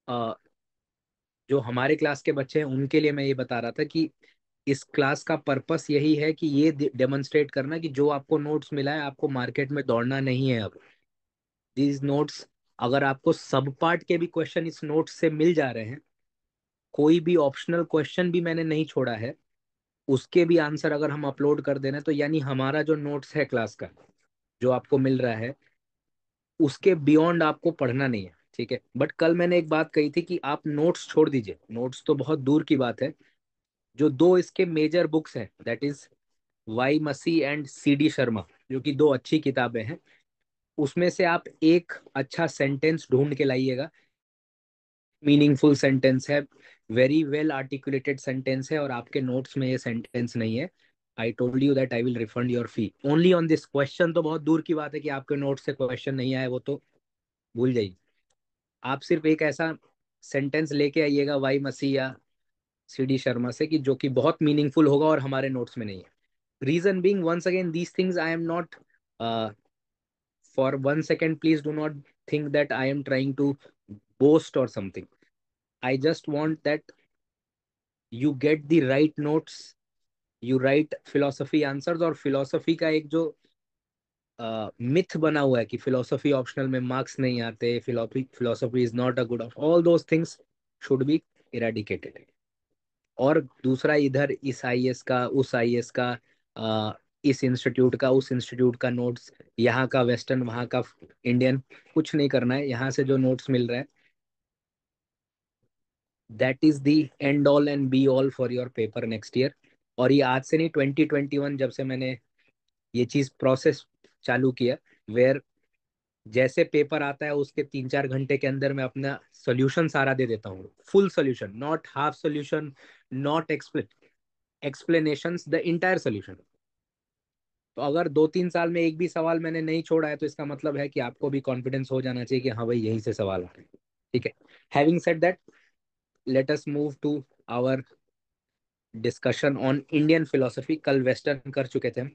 जो हमारे क्लास के बच्चे हैं उनके लिए मैं ये बता रहा था कि इस क्लास का पर्पस यही है कि ये डेमोन्स्ट्रेट करना कि जो आपको नोट्स मिला है आपको मार्केट में दौड़ना नहीं है। अब दीज नोट्स, अगर आपको सब पार्ट के भी क्वेश्चन इस नोट्स से मिल जा रहे हैं, कोई भी ऑप्शनल क्वेश्चन भी मैंने नहीं छोड़ा है, उसके भी आंसर अगर हम अपलोड कर दे रहे हैं, तो यानी हमारा जो नोट्स है क्लास का जो आपको मिल रहा है उसके बियॉन्ड आपको पढ़ना नहीं है। ठीक है, बट कल मैंने एक बात कही थी कि आप नोट्स छोड़ दीजिए, नोट्स तो बहुत दूर की बात है। जो दो इसके मेजर बुक्स हैं, that is Y Masih and C D Sharma, जो कि दो अच्छी किताबें हैं, उसमें से आप एक अच्छा सेंटेंस ढूंढ के लाइएगा। मीनिंगफुल सेंटेंस है, वेरी वेल आर्टिकुलेटेड सेंटेंस है, और आपके नोट्स में ये सेंटेंस नहीं है। I told you that I will refund your fee only on this question. तो बहुत दूर की बात है कि आपके नोट्स से क्वेश्चन नहीं आए, वो तो भूल जाइए। आप सिर्फ एक ऐसा सेंटेंस लेके आइएगा वाई मसी या सी डी शर्मा से कि जो कि बहुत मीनिंगफुल होगा और हमारे नोट्स में नहीं है। Reason being, once again, these things I am not, for 1 second please do not think that I am trying to boast or something. I just want that you get the right notes, you write philosophy answers। और philosophy का एक जो myth बना हुआ है कि philosophy optional में marks नहीं आते, philosophy is not a good, all those things should be eradicated. और दूसरा, इधर इस आईएएस का, उस आईएएस का, इस इंस्टीट्यूट का, उस इंस्टीट्यूट का नोट्स, यहाँ का वेस्टर्न, वहाँ का इंडियन, कुछ नहीं करना है। यहाँ से जो नोट्स मिल रहा है, that is the end all and be all for your paper next year. और ये आज से नहीं, 2021 जब से मैंने ये चीज प्रोसेस चालू किया, वेयर जैसे पेपर आता है उसके 3-4 घंटे के अंदर मैं अपना सोल्यूशन सारा दे देता हूँ, full solution, not half solution, not explanations, the entire solution. तो अगर 2-3 साल में एक भी सवाल मैंने नहीं छोड़ा है, तो इसका मतलब है कि आपको भी कॉन्फिडेंस हो जाना चाहिए कि हाँ भाई यहीं से सवाल आ रहे हैं। ठीक है, having said that, let us move to our discussion on Indian philosophy. कल वेस्टर्न कर चुके थे हम।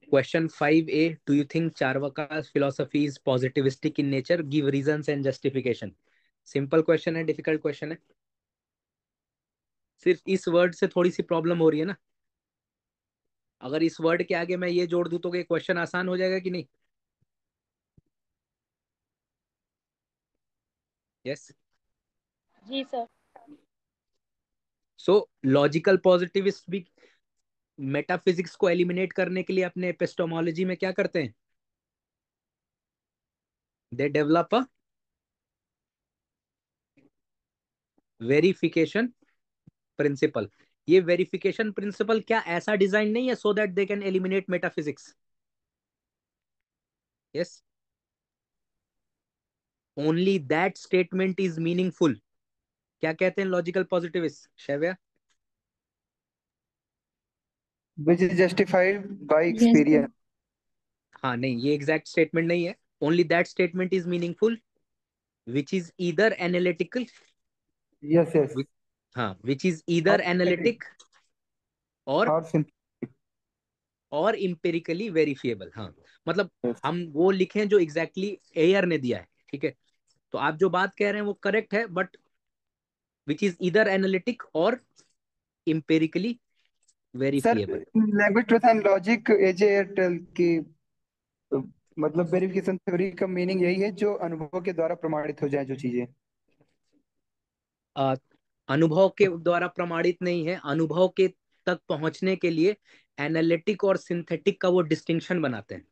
Question 5A, do you think Charvaka's philosophy is positivistic in nature, give reasons and justification. Simple question है, डिफिकल्ट क्वेश्चन है? सिर्फ इस word से थोड़ी सी प्रॉब्लम हो रही है ना। अगर इस वर्ड के आगे मैं ये जोड़ दूं तो ये क्वेश्चन आसान हो जाएगा कि नहीं? यस। जी सर। सो लॉजिकल पॉजिटिविस्ट भी मेटाफिजिक्स को एलिमिनेट करने के लिए अपने एपिस्टेमोलॉजी में क्या करते हैं? They develop a verification principle. ये वेरिफिकेशन प्रिंसिपल क्या ऐसा डिजाइन नहीं है so that they can eliminate metaphysics? Yes, only that statement is meaningful. क्या कहते हैं logical positivist, Shaivya? which is justified by yes sir. experience. हाँ नहीं, ये एग्जैक्ट स्टेटमेंट नहीं है। Only that statement is meaningful which is either analytical, Yes, yes. हाँ, विच is either Or analytic और or और इम्पेरिकली वेरिफिएबल। हाँ, मतलब yes. हम वो लिखें जो एग्जैक्टली exactly एयर ने दिया है। ठीक है, तो आप जो बात कह रहे हैं वो करेक्ट है, बट विच इज इधर एनालिटिक और empirically sir, verifiable. Language truth and logic AJ एयरटेल की अ, मतलब वेरिफिकेशन थ्योरी का मीनिंग यही है, जो अनुभव के द्वारा प्रमाणित हो जाए जो चीजें। अनुभव के द्वारा प्रमाणित नहीं है, अनुभव के तक पहुंचने के लिए एनालिटिक और सिंथेटिक का वो डिस्टिंक्शन बनाते हैं।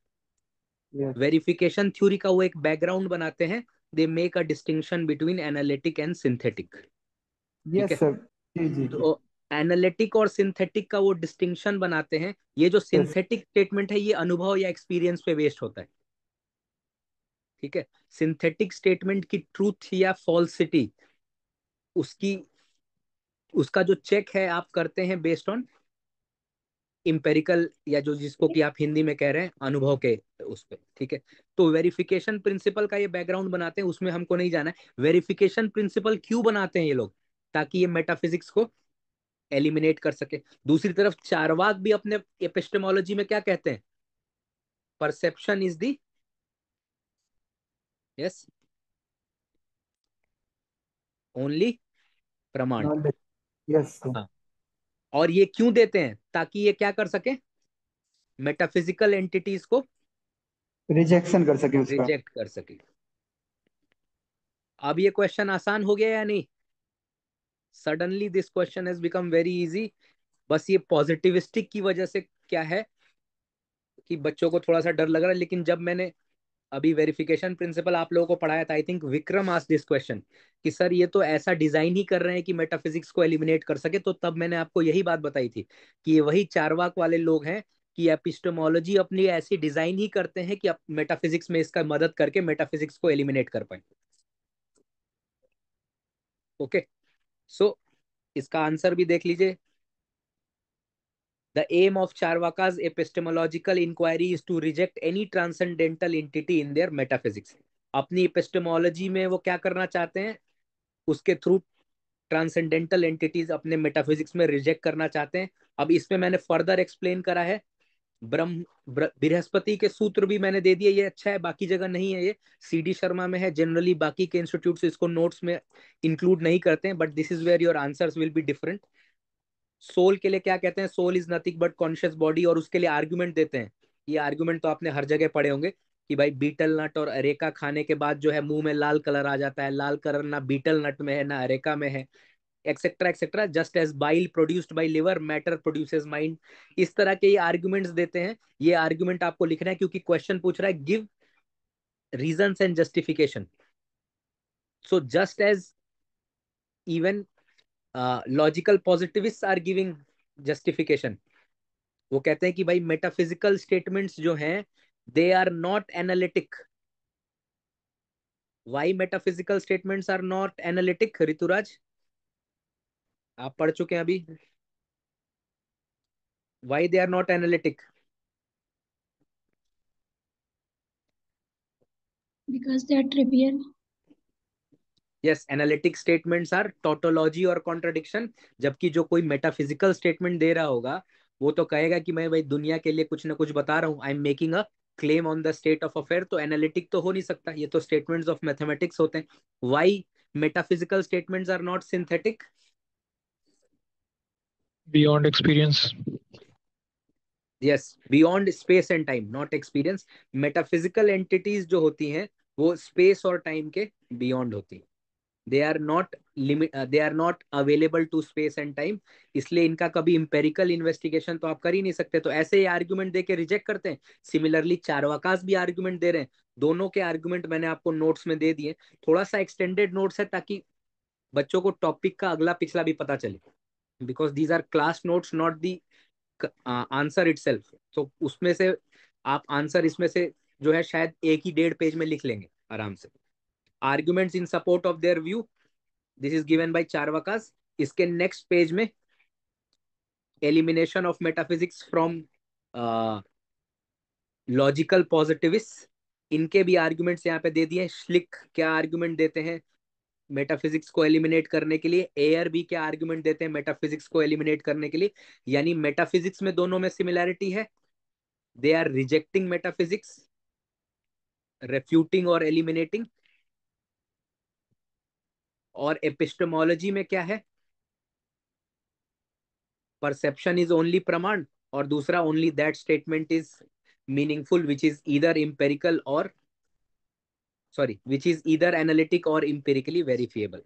यस, वेरिफिकेशन थ्योरी का वो एक बैकग्राउंड बनाते हैं। They make a distinction between analytic and synthetic. ठीक यस है, सर। जी जी जी। तो एनालिटिक और सिंथेटिक का वो डिस्टिंक्शन बनाते हैं। ये जो यस। सिंथेटिक स्टेटमेंट है ये अनुभव या एक्सपीरियंस पे बेस्ड होता है। ठीक है, सिंथेटिक स्टेटमेंट की ट्रूथ या फॉल्सिटी, उसकी उसका जो चेक है आप करते हैं बेस्ड ऑन इम्पेरिकल, या जो जिसको कि आप हिंदी में कह रहे हैं अनुभव के उस पे। ठीक है, तो वेरिफिकेशन प्रिंसिपल का ये बैकग्राउंड बनाते हैं, उसमें हमको नहीं जाना है। वेरिफिकेशन प्रिंसिपल क्यों बनाते हैं ये लोग? ताकि ये मेटाफिजिक्स को एलिमिनेट कर सके। दूसरी तरफ चारवाक भी अपने एपिस्टेमोलॉजी में क्या कहते हैं? Perception is the yes, only प्रमाण। नॉलेज। Yes sir. हाँ, और ये क्यों देते हैं? ताकि ये क्या कर सके, मेटाफिजिकल एंटिटीज को रिजेक्शन कर सके उसका। रिजेक्ट कर सके। अब ये क्वेश्चन आसान हो गया या नहीं? Suddenly this question has become very easy. बस ये पॉजिटिविस्टिक की वजह से क्या है कि बच्चों को थोड़ा सा डर लग रहा है, लेकिन जब मैंने अभी वेरिफिकेशन प्रिंसिपल आप लोगों को पढ़ाया था, I think Vikram asked this question कि सर ये तो ऐसा डिजाइन ही कर रहे हैं कि मेटाफिजिक्स को एलिमिनेट कर सके, तो तब मैंने आपको यही बात बताई थी कि ये वही चारवाक वाले लोग हैं कि एपिस्टेमोलॉजी अपनी ऐसी डिजाइन ही करते हैं कि मेटाफिजिक्स में इसका मदद करके मेटाफिजिक्स को एलिमिनेट कर पाए। ओके, सो इसका आंसर भी देख लीजिए। The aim of Charvaka's epistemological inquiry is to reject any transcendental entity in their metaphysics. अपनी epistemology में वो क्या करना चाहते हैं, उसके थ्रू ट्रांसेंडेंटल एंटिटीज अपने मेटाफिजिक्स में रिजेक्ट करना चाहते हैं। अब इसमें मैंने फर्दर एक्सप्लेन करा है, बृहस्पति के सूत्र भी मैंने दे दिए, ये अच्छा है, बाकी जगह नहीं है, ये CD शर्मा में है। जनरली बाकी के इंस्टीट्यूट इसको नोट्स में इंक्लूड नहीं करते हैं, but this is where your answers will be different. Soul के लिए क्या कहते हैं, soul is nothing but conscious body, और उसके लिए आर्ग्यूमेंट देते हैं। ये आर्ग्यूमेंट तो आपने हर जगह पढ़े होंगे कि भाई बीटल नट और अरेका खाने के बाद जो है मुंह में लाल कलर आ जाता है, लाल कलर ना बीटल नट में है ना अरेका में है, etcetera etcetera. Just as bile produced by liver, matter produces mind. इस तरह के ये आर्ग्यूमेंट्स देते हैं। ये आर्ग्यूमेंट आपको लिखना है क्योंकि क्वेश्चन पूछ रहा है give reasons and justification. So just as even logical positivist are giving justification, वो कहते हैं कि भाई मेटाफिजिकल स्टेटमेंट्स जो हैं they are not analytic. Why metaphysical statements are not analytic, Rituraj आप पढ़ चुके हैं अभी, why they are not analytic? because they are trivial. Yes, analytic statements are tautology और कॉन्ट्रडिक्शन। जबकि जो कोई मेटाफिजिकल स्टेटमेंट दे रहा होगा वो तो कहेगा कि मैं भाई दुनिया के लिए कुछ ना कुछ बता रहा हूँ, I am making a claim on the state of affair. तो एनालिटिक तो हो नहीं सकता, ये तो स्टेटमेंट्स ऑफ मैथमेटिक्स होते हैं। Why metaphysical statements are not synthetic? Beyond experience. Yes, beyond space and time, not experience. Metaphysical entities जो होती हैं वो स्पेस और टाइम के बियॉन्ड होती हैं। They are not limit, they are not available to space and time. इसलिए इनका कभी इंपेरिकल इन्वेस्टिगेशन तो आप कर ही नहीं सकते, तो ऐसे ही आर्ग्यूमेंट देके रिजेक्ट करते हैं। सिमिलरली चारवाकास भी आर्ग्यूमेंट दे रहे हैं। दोनों के आर्ग्यूमेंट मैंने आपको नोट्स में दे दिए। थोड़ा सा एक्सटेंडेड नोट्स है ताकि बच्चों को टॉपिक का अगला पिछला भी पता चले, because these are class notes not the answer itself. तो उसमें से आप आंसर इसमें से जो है शायद एक ही 1.5 पेज में लिख लेंगे आराम से। Arguments in support of their view, this is given by Charvakas. इसके नेक्स्ट पेज में elimination of metaphysics from logical positivist, इनके भी आर्ग्यूमेंट्स यहाँ पे दे दिए। श्लिक क्या आर्ग्यूमेंट देते हैं मेटाफिजिक्स को एलिमिनेट करने के लिए, एयर भी क्या आर्ग्यूमेंट देते हैं मेटाफिजिक्स को एलिमिनेट करने के लिए। यानी मेटाफिजिक्स में दोनों में सिमिलैरिटी है, दे आर रिजेक्टिंग मेटाफिजिक्स, रेफ्यूटिंग और एलिमिनेटिंग। और एपिस्टेमोलॉजी में क्या है, परसेप्शन इज ओनली प्रमाण, और दूसरा only that statement is meaningful which is either empirical और sorry which is either analytic और इम्पेरिकली वेरीफिएबल।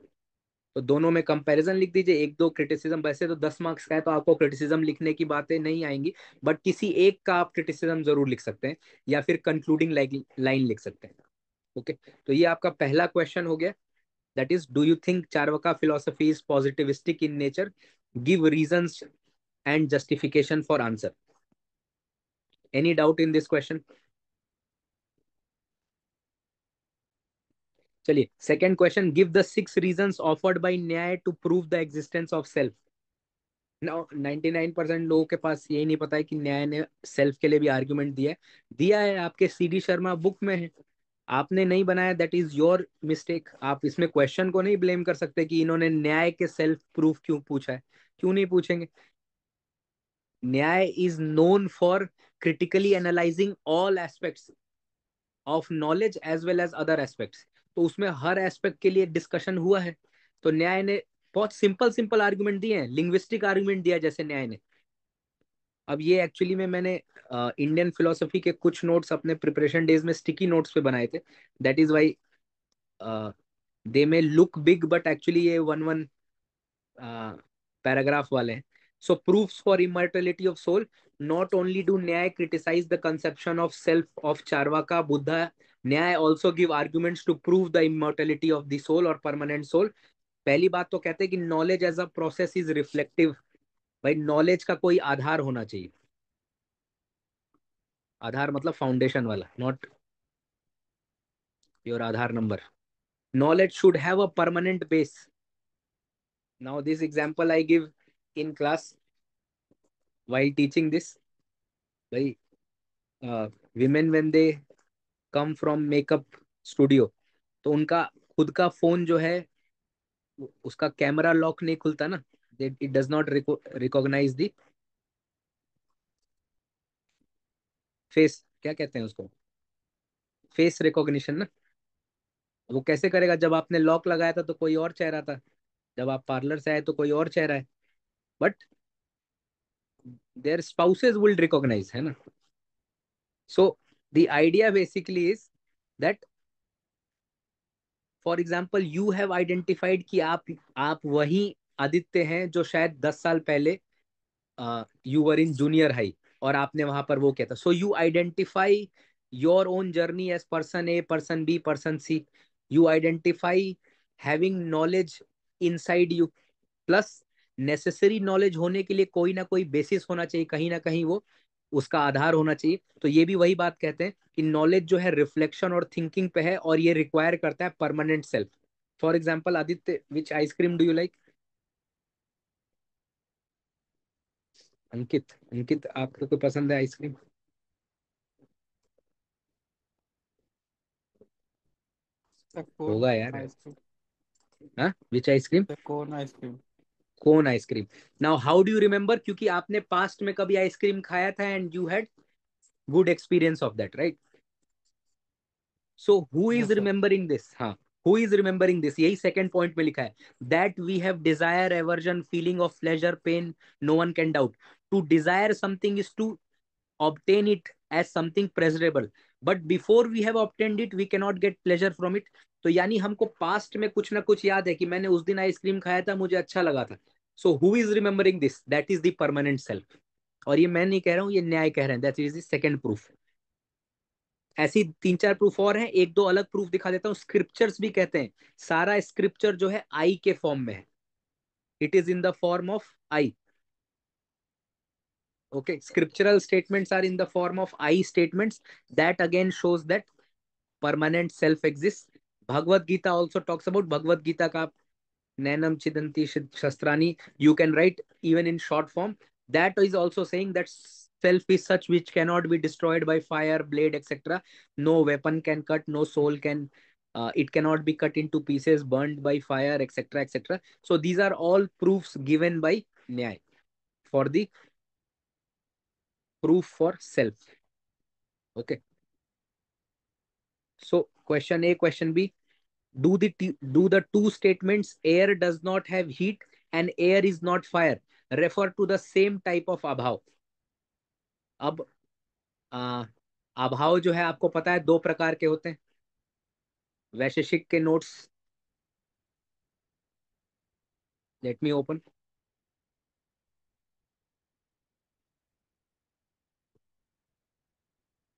तो दोनों में कंपैरिजन लिख दीजिए। एक दो क्रिटिसिज्म, वैसे तो 10 मार्क्स का है तो आपको क्रिटिसिज्म लिखने की बातें नहीं आएंगी, बट किसी एक का आप क्रिटिसिज्म जरूर लिख सकते हैं या फिर कंक्लूडिंग लाइन लिख सकते हैं। ओके, तो ये आपका पहला क्वेश्चन हो गया। That is, do you think Charvaka philosophy is positivistic in nature? Give reasons and justification for answer. Any doubt in this question? चलिए, second question, give the 6 reasons offered by Nyaya to prove the existence of self. 99% लोगों के पास यही नहीं पता है कि न्याय ने सेल्फ के लिए भी आर्ग्यूमेंट दिया है आपके CD शर्मा बुक में है। आपने नहीं बनाया, दैट इज योर मिस्टेक। आप इसमें क्वेश्चन को नहीं ब्लेम कर सकते कि इन्होंने न्याय के सेल्फ प्रूफ क्यों पूछा है, क्यों नहीं पूछेंगे। Nyaya is known for critically analysing all aspects of knowledge as well as other aspects. तो उसमें हर एस्पेक्ट के लिए डिस्कशन हुआ है। तो न्याय ने बहुत सिंपल सिंपल आर्गुमेंट दिए हैं, लिंग्विस्टिक आर्गुमेंट दिया जैसे न्याय ने। अब ये एक्चुअली में मैंने इंडियन फिलोसफी के कुछ नोट्स अपने प्रिपरेशन डेज में स्टिकी नोट्स पे बनाए थे। That is why they may look big, but actually ये वन वन पैराग्राफ वाले हैं। So proofs for immortality of soul, not only do Nyaya criticise the conception of self of Charvaka Buddha, Nyaya also give arguments to prove the immortality of the soul और permanent soul. पहली बात तो कहते हैं कि knowledge as a process is reflective. भाई knowledge का कोई आधार होना चाहिए। आधार मतलब फाउंडेशन वाला, not your Aadhaar number. knowledge should have a permanent base. Now this example I give in class while teaching this. By women when they come from makeup studio, तो उनका खुद का फोन जो है उसका कैमरा लॉक नहीं खुलता ना, it does not recognise the face, क्या कहते हैं उसको, फेस रिकॉग्निशन ना। वो कैसे करेगा, जब आपने लॉक लगाया था तो कोई और चेहरा था, जब आप पार्लर से आए तो कोई और चेहरा है, but their spouses will recognise, है ना। So the idea basically is that for example you have identified कि आप वही आदित्य हैं जो शायद 10 साल पहले you were in junior high और आपने वहां पर वो किया था। So you identify your own journey as person A, person B, person C. You identify having knowledge inside you, plus necessary knowledge होने के लिए कोई ना कोई बेसिस होना चाहिए, कहीं ना कहीं वो उसका आधार होना चाहिए। तो ये भी वही बात कहते हैं कि नॉलेज जो है रिफ्लेक्शन और थिंकिंग पे है, और ये रिक्वायर करता है permanent self. For example Aditya, which ice cream do you like? Ankit, Ankit आपको कोई पसंद है आइसक्रीम? The cone होगा यार। ice cream. हाँ, which ice cream? The cone ice cream. कौन ice cream? Now how do you remember, क्योंकि आपने पास्ट में कभी आइसक्रीम खाया था and you had good experience of that, right? So who is Yes, sir. Remembering this? हाँ, who is remembering this, यही second point में लिखा है। That we have desire, aversion, feeling of pleasure, pain, no one can doubt. To desire something is to obtain it as something pleasurable, but before we have obtained it we cannot get pleasure from it। तो यानी हमको past में कुछ ना कुछ याद है कि मैंने उस दिन आइसक्रीम खाया था, मुझे अच्छा लगा था। सो who is remembering this? That is the permanent self. और ये मैं नहीं कह रहा हूं, ये न्याय कह रहे हैं। That is the second proof. ऐसी तीन चार प्रूफ और हैं, एक दो अलग प्रूफ दिखा देता हूँ। स्क्रिप्चर्स भी कहते हैं, सारा स्क्रिप्चर जो है आई के फॉर्म में है, it is in the form of I. Okay, scriptural statements are in the form of I statements. That again shows that permanent self exists. Bhagavad Gita also talks about, Bhagavad Gita ka Nainam Chidanti Shastrani, you can write even in short form. That is also saying that self is such which cannot be destroyed by fire, blade, etc. No weapon can cut, no soul can, it cannot be cut into pieces, burned by fire, etc. etc. So these are all proofs given by Nyay for the proof for self. Okay. So question A, question B. Do the two statements air does not have heat and air is not fire refer to the same type of अभाव? अब आ, अभाव जो है आपको पता है दो प्रकार के होते हैं। वैशेषिक के नोट्स, लेट मी ओपन।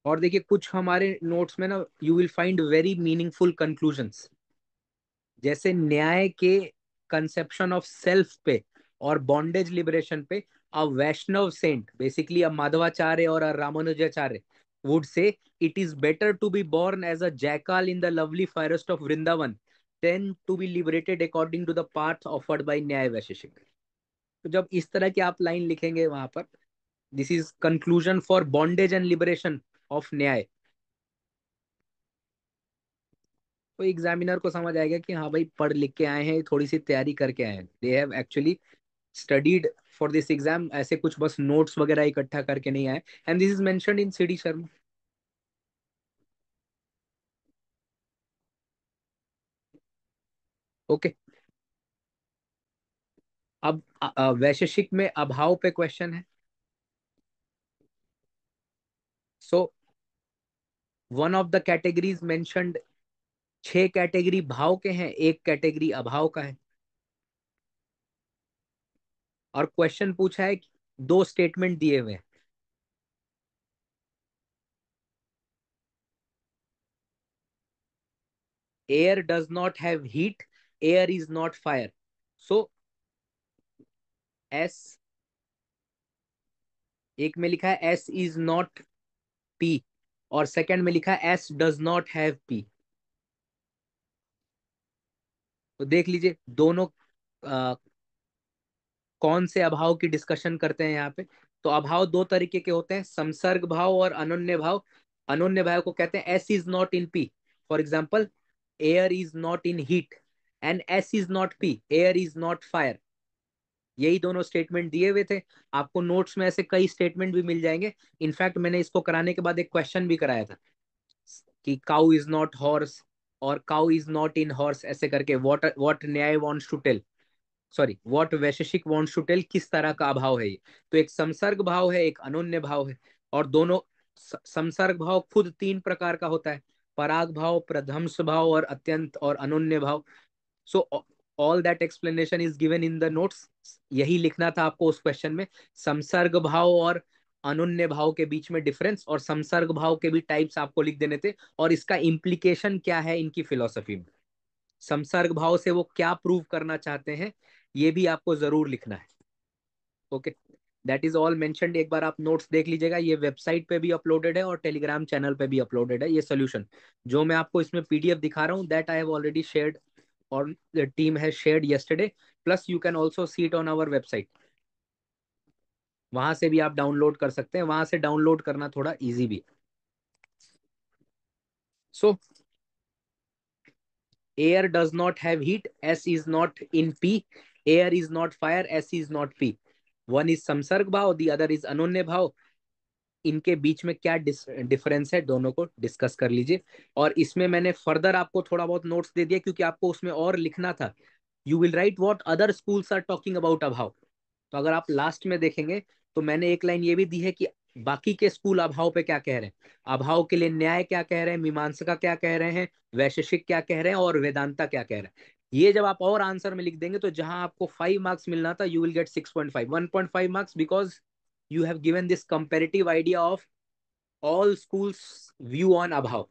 और देखिए कुछ हमारे नोट्स में ना you will find very meaningful conclusions. जैसे न्याय के कंसेप्शन ऑफ सेल्फ पे और बॉन्डेज लिबरेशन पे, a Vaishnava saint, basically a Madhvacharya और a Ramanujacharya would say it is better to be born as a jackal in the lovely forest of Vrindavan than to be liberated according to the path offered by न्याय वैशेषिक। तो जब इस तरह की आप line लिखेंगे वहां पर, this is conclusion for bondage and liberation of न्याय, तो एग्जामिनर को समझ आएगा कि हाँ भाई पढ़ लिख के आए हैं, थोड़ी सी तैयारी करके आए हैं, they have actually studied for this exam. ऐसे कुछ बस नोट्स वगैरह इकट्ठा करके नहीं आए। And this is mentioned in CD Sharma. Okay, अब वैशेषिक में अभाव पे क्वेश्चन है। So one of the categories mentioned, 6 category भाव के हैं, एक कैटेगरी अभाव का है। और क्वेश्चन पूछा है कि 2 स्टेटमेंट दिए हुए हैं। Air does not have heat, air is not fire. So S, एक में लिखा है एस इज नॉट पी, और सेकंड में लिखा है S does not have P. तो देख लीजिए दोनों कौन से अभाव की डिस्कशन करते हैं यहाँ पे। तो अभाव 2 तरीके के होते हैं, संसर्ग भाव और अनन्य भाव। अनन्य भाव को कहते हैं S is not in P. For example, air is not in heat and S is not P, air is not fire. यही दोनों स्टेटमेंट दिए हुए थे। आपको नोट्स में ऐसे कई स्टेटमेंट भी मिल जाएंगे। इनफैक्ट मैंने इसको कराने के बाद एक क्वेश्चन भी कराया था कि काउ इज नॉट हॉर्स और cow is not in horse, ऐसे करके what Nyaya wants to tell, sorry what Vaisheshika wants to tell, किस तरह का अभाव है ये। तो एक संसर्ग भाव है, एक अनन्य भाव है। और दोनों संसर्ग भाव खुद 3 प्रकार का होता है, पराग भाव, प्रध्वंस भाव और अत्यंत और अनन्य भाव। So all that explanation is given in the notes. यही लिखना था आपको उस क्वेश्चन में, संसर्ग भाव और अनन्य भाव के बीच में डिफरेंस, और संसर्ग भाव के भी टाइप्स आपको लिख देने थे, और इसका इम्प्लीकेशन क्या है इनकी फिलोसफी में, संसर्ग भाव से वो क्या प्रूव करना चाहते हैं, ये भी आपको जरूर लिखना है। Okay, that is all mentioned. एक बार आप नोट्स देख लीजिएगा, ये वेबसाइट पे भी अपलोडेड है और टेलीग्राम चैनल पे भी अपलोडेड है। ये सोल्यूशन जो मैं आपको इसमें पीडीएफ दिखा रहा हूँ, that I have already shared और the team has shared yesterday, plus you can also see it on our website. वहां से भी आप डाउनलोड कर सकते हैं, वहां से डाउनलोड करना थोड़ा इजी भी। सो air does not have heat, S is not in P, air is not fire, S is not P. One is संसर्ग भाव, the other is अनन्य भाव। इनके बीच में क्या डिफरेंस है, दोनों को डिस्कस कर लीजिए। और इसमें मैंने फर्दर आपको थोड़ा बहुत नोट्स दे दिया, क्योंकि आपको उसमें और लिखना था। You will write what other schools are talking about abhava. तो अगर आप लास्ट में देखेंगे तो मैंने एक लाइन ये भी दी है कि बाकी के स्कूल अभाव पे क्या कह रहे हैं, अभाव के लिए न्याय क्या कह रहे हैं, मीमांसा क्या कह रहे हैं, वैशेषिक क्या कह रहे हैं, और वेदांता क्या कह रहे हैं। ये जब आप और आंसर में लिख देंगे तो जहां आपको 5 मार्क्स मिलना था, you will get 6.5, 1.5 marks, because you have given this comparative idea of all schools view on अभाव।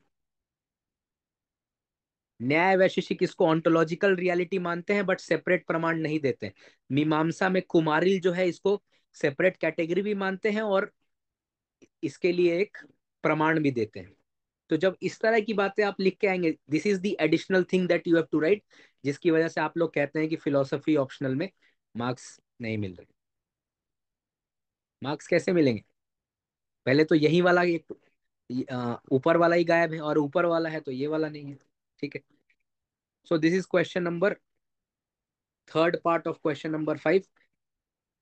न्याय वैशेषिक इसको ऑन्टोलॉजिकल रियलिटी मानते हैं, बट सेपरेट प्रमाण नहीं देते। मीमांसा में कुमारिल जो है इसको सेपरेट कैटेगरी भी मानते हैं और इसके लिए एक प्रमाण भी देते हैं। तो जब इस तरह की बातें आप लिख के आएंगे, this is the additional thing that you have to write, जिसकी वजह से आप लोग कहते हैं कि फिलोसफी ऑप्शनल में मार्क्स नहीं मिल रहे। मार्क्स कैसे मिलेंगे, पहले तो यही वाला एक ऊपर वाला ही गायब है, और ऊपर वाला है तो ये वाला नहीं है। ठीक है, so this is question number, third part of question number 5।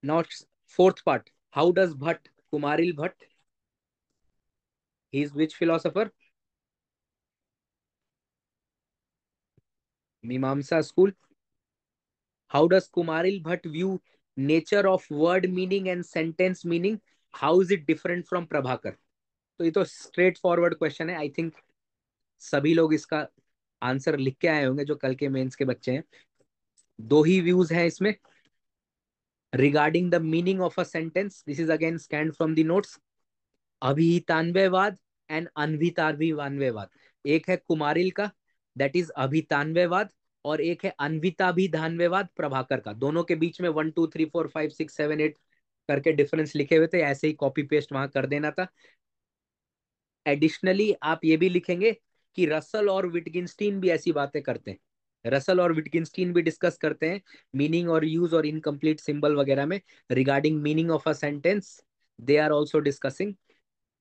Now fourth part, how does Bhatta, Kumarila Bhatta, he is which philosopher, Mimamsa school. How does Kumarila Bhatta view nature of word meaning and sentence meaning, how is it different from Prabhakara. तो ये तो straight forward question है, I think सभी लोग इसका answer लिख के आए होंगे जो कल के मेंस के बच्चे हैं। 2 ही व्यूज हैं इसमें regarding the meaning of a sentence. This is again scanned from the notes. Abhihitanvayavada and Anvitabhidhanavada. एक है कुमारिल का, दैट इज अभितान्वयवाद, और एक है अन्विताभिधान्वयवाद प्रभाकर का। दोनों के बीच में 1 2 3 4 5 6 7 8 करके डिफरेंस लिखे हुए थे, ऐसे ही कॉपी पेस्ट वहां कर देना था। एडिशनली आप ये भी लिखेंगे कि रसल और विटगिंस्टीन भी ऐसी बातें करते हैं। रसल और विटगिंस्टीन भी डिस्कस करते हैं मीनिंग और यूज और इनकम्प्लीट सिंबल वगैरह में, regarding meaning of a sentence they are also discussing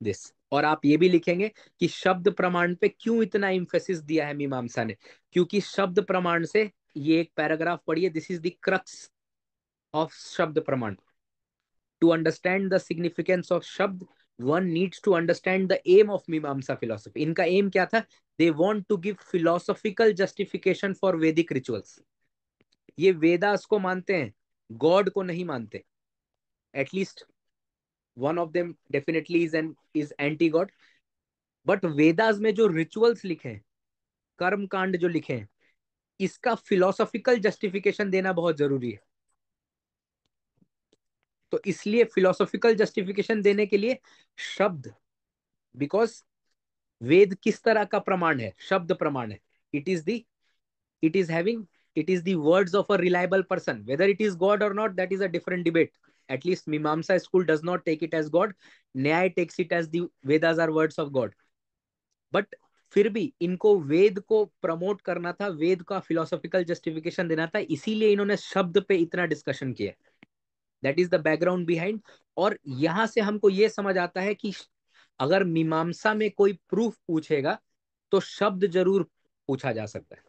this. और आप ये भी लिखेंगे कि शब्द प्रमाण पे क्यों इतना इंफेसिस दिया है मीमांसा ने, क्योंकि शब्द प्रमाण से, ये एक पैराग्राफ पढ़िए, this is the crux of shabda pramana. To understand the significance of shabda, one needs to understand the aim of मीमांसा philosophy। इनका एम क्या था, they want to give philosophical justification for Vedic rituals। ये वेदास को मानते हैं, गॉड को नहीं मानते। At least one of them definitely is anti God. But Vedas में जो रिचुअल्स लिखे हैं, कर्म कांड जो लिखे हैं, इसका फिलोसॉफिकल जस्टिफिकेशन देना बहुत जरूरी है। तो इसलिए फिलोसॉफिकल जस्टिफिकेशन देने के लिए शब्द, बिकॉज वेद किस तरह का प्रमाण है? शब्द प्रमाण है। It is the it is having it is the words of a reliable person. Whether it is god or not, that is a different debate. At least Mimamsa school does not take it as god. Nyaya takes it as the Vedas are words of god. But फिर भी इनको वेद को promote करना था, वेद का philosophical justification देना था, इसीलिए इन्होंने शब्द पे इतना डिस्कशन किया। That is the background behind. और यहां से हमको ये समझ आता है कि अगर मीमांसा में कोई प्रूफ पूछेगा तो शब्द जरूर पूछा जा सकता है,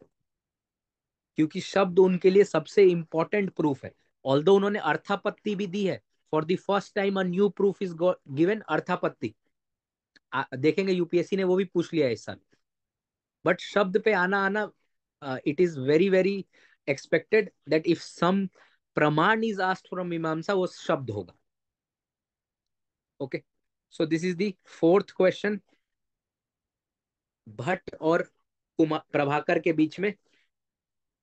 क्योंकि शब्द उनके लिए सबसे इंपॉर्टेंट प्रूफ है। ऑल्दो उन्होंने अर्थापत्ति भी दी है। For the first time a new proof is given, arthapatti. देखेंगे यूपीएससी ने वो भी पूछ लिया इस साल। बट शब्द पे आना आना, it is very very expected that if some pramana is asked from Mimamsa, वो शब्द होगा। Okay, so this is the fourth question Bhatta और प्रभाकर के बीच में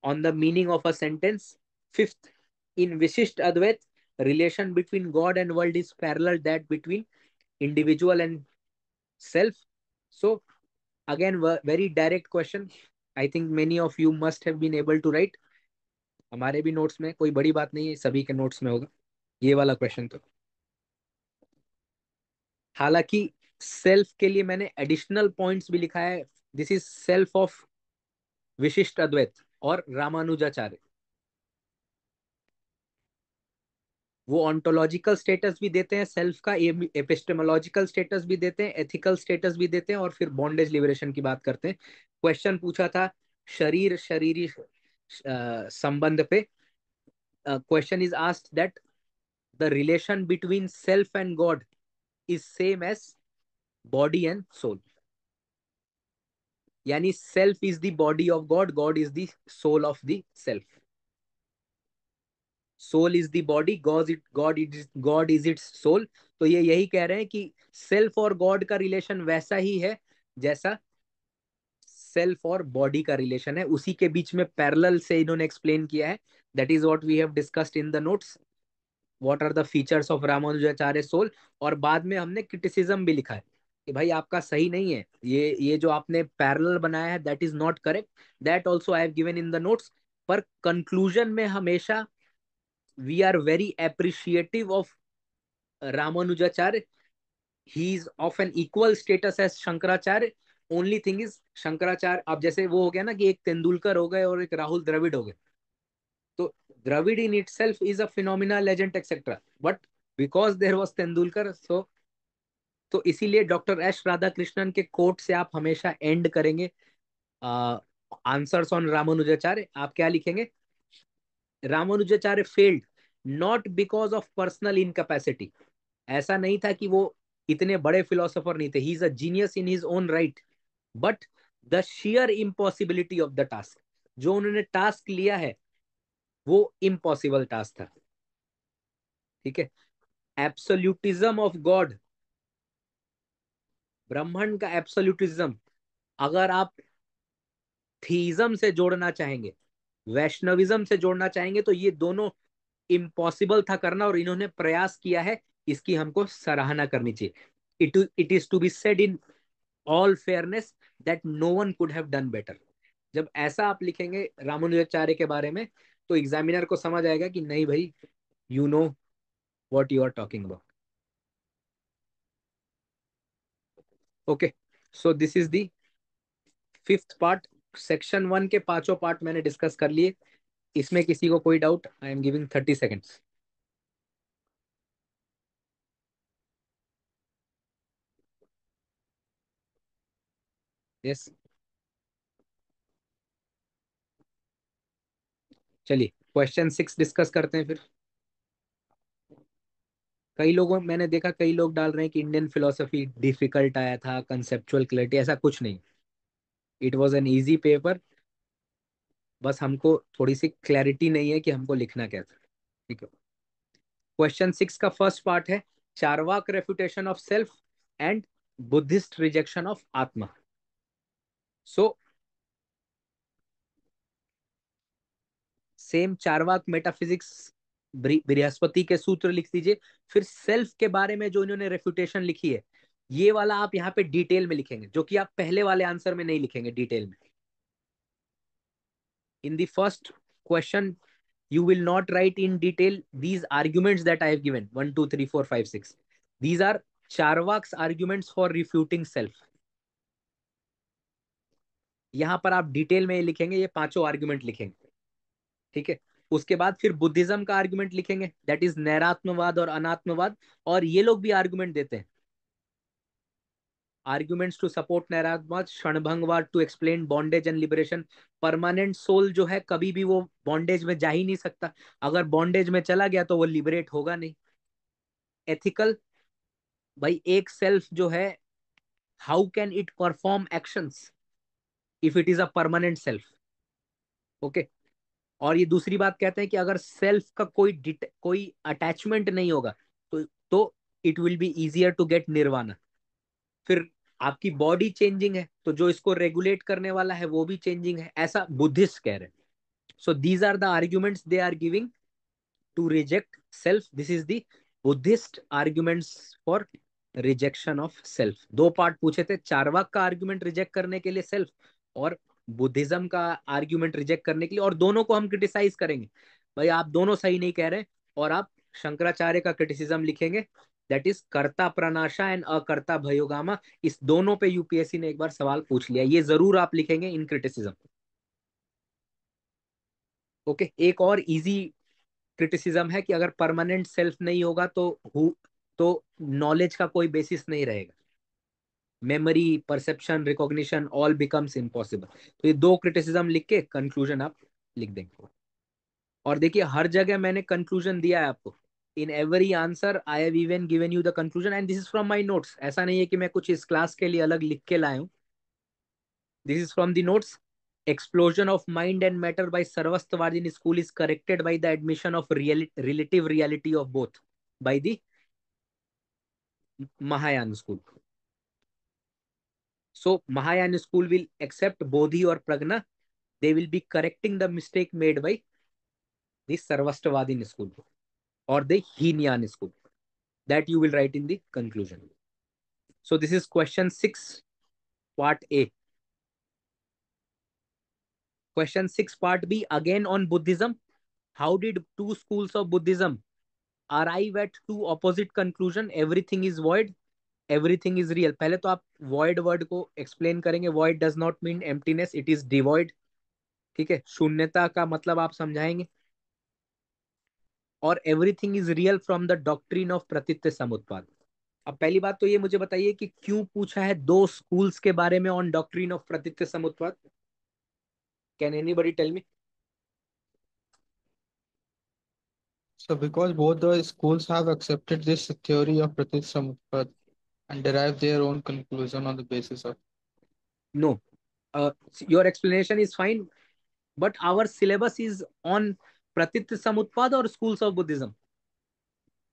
on the meaning of a sentence. Fifth, in Vishisht Advait, relation between God and world is parallel that between individual and self. So again, very direct question. I think many of you must have been able to write. हमारे भी notes में, कोई बड़ी बात नहीं है, सभी के नोट्स में होगा ये वाला क्वेश्चन। तो हालांकि सेल्फ के लिए मैंने एडिशनल पॉइंट्स भी लिखा है। दिस इज सेल्फ ऑफ विशिष्ट अद्वैत और रामानुजाचार्य। वो ऑन्टोलॉजिकल स्टेटस भी देते हैं सेल्फ का, एपिस्टेमोलॉजिकल स्टेटस भी देते हैं, एथिकल स्टेटस भी देते हैं, और फिर बॉन्डेज लिबरेशन की बात करते हैं। क्वेश्चन पूछा था शरीर शरीरी संबंध पे। Question is asked that the relation between self and God is same as body and soul. यानी self is the body of God, God is the soul of the self. Soul is the body, God is its soul. तो ये यही कह रहे हैं कि self और God का रिलेशन वैसा ही है जैसा सेल्फ और बॉडी का रिलेशन है, उसी के बीच में पैरेलल से इन्होंने एक्सप्लेन किया है। That is what we have discussed in the notes, what are the features of Ramanujacharya soul. और बाद में हमने क्रिटिसिज्म भी लिखा है कि भाई आपका सही नहीं है, ये जो आपने पैरेलल बनाया है that is not correct. That also I have given in the notes. पर कंक्लूजन में हमेशा we are very appreciative of Ramanujacharya. He is of an equal status as Shankaracharya. Only thing is Shankaracharya, अब जैसे वो हो गया ना कि एक तेंदुलकर हो गए और एक राहुल द्रविड़ हो गए, तो Dravid in itself is a phenomena, legend etcetera, but because there was Tendulkar, so तो इसीलिए डॉक्टर एस राधा कृष्णन के कोट से आप हमेशा एंड करेंगे आंसर्स ऑन रामानुजाचार्य। आप क्या लिखेंगे? Ramanujacharya failed not because of personal incapacity. ऐसा नहीं था कि वो इतने बड़े फिलोसोफर नहीं थे, he is a genius in his own right, but the shear impossibility of the task, जो उन्होंने टास्क लिया है वो इम्पॉसिबल टास्क था। ठीक है, एब्सोल्यूटिज्म ऑफ गॉड, ब्रह्मांड का एब्सोल्यूटिज्म, अगर आप थीइज्म से जोड़ना चाहेंगे, वैष्णविज्म से जोड़ना चाहेंगे, तो ये दोनों इम्पॉसिबल था करना, और इन्होंने प्रयास किया है, इसकी हमको सराहना करनी चाहिए। It is to be said in all fairness that no one could have done better. जब ऐसा आप लिखेंगे रामानुजाचार्य के बारे में, तो एग्जामिनर को समझ आएगा कि नहीं भाई, you know what you are talking about. Okay, so this is the fifth part. Section 1 के पांचों पार्ट मैंने डिस्कस कर लिए। इसमें किसी को कोई doubt? I am giving 30 seconds. Yes, चलिए क्वेश्चन 6 डिस्कस करते हैं फिर। कई लोगों, मैंने देखा कई लोग डाल रहे हैं कि इंडियन फिलोसफी डिफिकल्ट आया था, कंसेप्चुअल क्लैरिटी, ऐसा कुछ नहीं। It was an easy paper. बस हमको थोड़ी सी क्लैरिटी नहीं है कि हमको लिखना क्या था। ठीक है, क्वेश्चन 6 का फर्स्ट पार्ट है Charvaka refutation of self and Buddhist rejection of atma. So same Charvaka metaphysics Brihaspati के सूत्र लिख दीजिए, फिर सेल्फ के बारे में जो इन्होंने रेफ्यूटेशन लिखी है ये वाला आप यहाँ पे डिटेल में लिखेंगे, जो कि आप पहले वाले आंसर में नहीं लिखेंगे डिटेल में। In the first question you will not write in detail these arguments that I have given 1 2 3 4 5 6. These are Charvak's arguments for refuting self. यहां पर आप डिटेल में लिखेंगे, ये पांचों आर्ग्यूमेंट लिखेंगे। ठीक है, उसके बाद फिर बुद्धिज्म का आर्ग्यूमेंट लिखेंगे, दैट इज नैरात्मवाद और अनात्मवाद। और ये लोग भी आर्ग्यूमेंट देते हैं, arguments to support Nairatmyavada, Kshanabhangavada to explain bondage and liberation. Permanent soul जो है कभी भी वो बॉन्डेज में जा ही नहीं सकता, अगर बॉन्डेज में चला गया तो वो लिबरेट होगा नहीं। एथिकल, भाई एक सेल्फ जो है how can it perform actions if it is a permanent self. Okay, और ये दूसरी बात कहते हैं कि अगर सेल्फ का कोई अटैचमेंट नहीं होगा तो it will be easier to get nirvana. फिर आपकी बॉडी चेंजिंग है तो जो इसको रेगुलेट करने वाला है वो भी चेंजिंग है, ऐसा बुद्धिस्ट कह रहे हैं। So these are the arguments they are giving to reject self. This is the Buddhist arguments for rejection of self. दो पार्ट पूछे थे, चारवाक का आर्ग्यूमेंट रिजेक्ट करने के लिए सेल्फ और बुद्धिज्म का आर्ग्यूमेंट रिजेक्ट करने के लिए, और दोनों को हम क्रिटिसाइज करेंगे। भाई आप दोनों सही नहीं कह रहे, और आप शंकराचार्य का क्रिटिसिज्म लिखेंगे, दैट इज कर्ता प्रनाशा एंड अकर्ता भयोगामा। इस दोनों पे यूपीएससी ने एक बार सवाल पूछ लिया, ये जरूर आप लिखेंगे इन क्रिटिसिज्म। ओके, एक और इजी क्रिटिसिज्म है कि अगर परमानेंट सेल्फ नहीं होगा तो नॉलेज का कोई बेसिस नहीं रहेगा, memory, perception, recognition all becomes impossible. तो ये दो क्रिटिसिज्म लिख के कंक्लूजन आप लिख देंगे। और देखिए हर जगह मैंने कंक्लूजन दिया है आपको, in every answer I have even given you the conclusion and this is from my notes. ऐसा नहीं है कि मैं कुछ इस क्लास के लिए अलग लिख के लाया हूँ, this is from the notes. Explosion of mind and matter by Sarvastivadin school is corrected by the admission of relative reality of both by the Mahayana school. So Mahayana school will accept Bodhi or Pragna. They will be correcting the mistake made by the Sarvastivadin school or the Heenyan school. That you will write in the conclusion. So this is question 6, part A. Question 6, part B, again on Buddhism. How did two schools of Buddhism arrive at two opposite conclusion? Everything is void, everything is real. पहले तो आप void word को explain करेंगे, void does not mean emptiness, it is devoid। ठीक है, शून्यता का मतलब आप समझाएंगे। और everything is real from the doctrine of प्रतीत्य समुत्पाद। अब पहली बात तो ये मुझे बताइए कि क्यों पूछा है दो स्कूल्स के बारे में on doctrine of pratitya samutpada? Can anybody tell me? So because both the schools have accepted this theory of Pratityasamutpad and derived their own conclusion on the basis of. No, your explanation is fine, but our syllabus is on प्रतीत्य समुत्पाद और schools of Buddhism।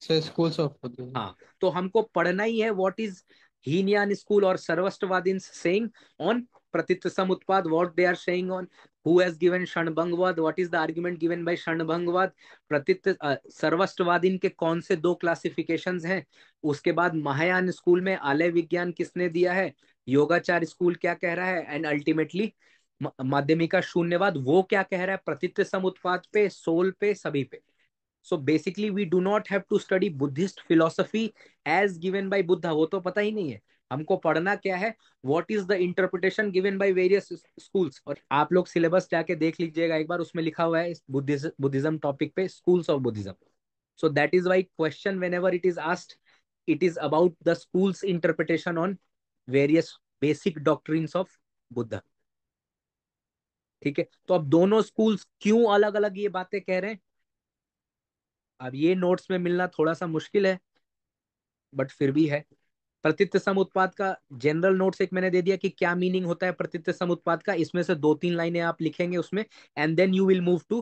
Say schools of Buddhism. हाँ, तो हमको पढ़ना ही है what is Hinayana school और Sarvastivadin saying on Pratitya Samutpada, what they are saying on who has given Kshanabhangavada, what is the argument given by Kshanabhangavada. Pratitya Sarvastivadin के कौन से दो क्लासिफिकेशंस हैं। उसके बाद महायान स्कूल में आलय विज्ञान किसने दिया है, योगाचार स्कूल क्या कह रहा है, एंड अल्टीमेटली माध्यमिका शून्यवाद वो क्या कह रहा है प्रतीत्य समुत्पाद पे, सोल पे, सभी पे। So basically we do not have to study Buddhist philosophy as given by Buddha, वो तो पता ही नहीं है। हमको पढ़ना क्या है, what is the interpretation given by various schools। और आप लोग सिलेबस जाके देख लीजिएगा एक बार, उसमें लिखा हुआ है बुद्धिज्म टॉपिक पे schools of Buddhism। So that is why question whenever it is asked, it is about the school's interpretation on various basic doctrines of Buddha। ठीक है, तो अब दोनों स्कूल्स क्यों अलग अलग ये बातें कह रहे हैं, अब ये नोट्स में मिलना थोड़ा सा मुश्किल है, बट फिर भी है। प्रतीत समुत्पाद का जनरल नोट्स एक मैंने दे दिया कि क्या मीनिंग होता है प्रतीत समुत्पाद का, इसमें से 2-3 लाइनें आप लिखेंगे उसमें, and then you will move to,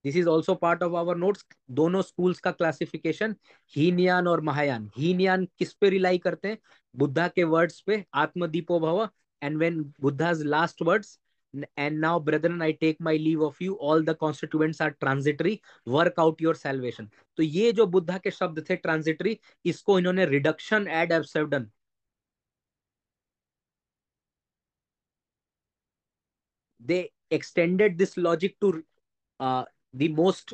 this is also part of our notes, दोनों स्कूल्स का क्लासिफिकेशन, हीनयान और महायान। हीनयान किस पे रिलाई करते हैं? बुद्धा के वर्ड्स पे, आत्मदीपो भव, and when Buddha's last words, and now brethren I take my leave of you, all the constituents are transitory, work out your salvation। तो ये जो बुद्धा के शब्द थे ट्रांजिटरी, इसको इन्होंने reduction ad absurdum, they extended this logic to the most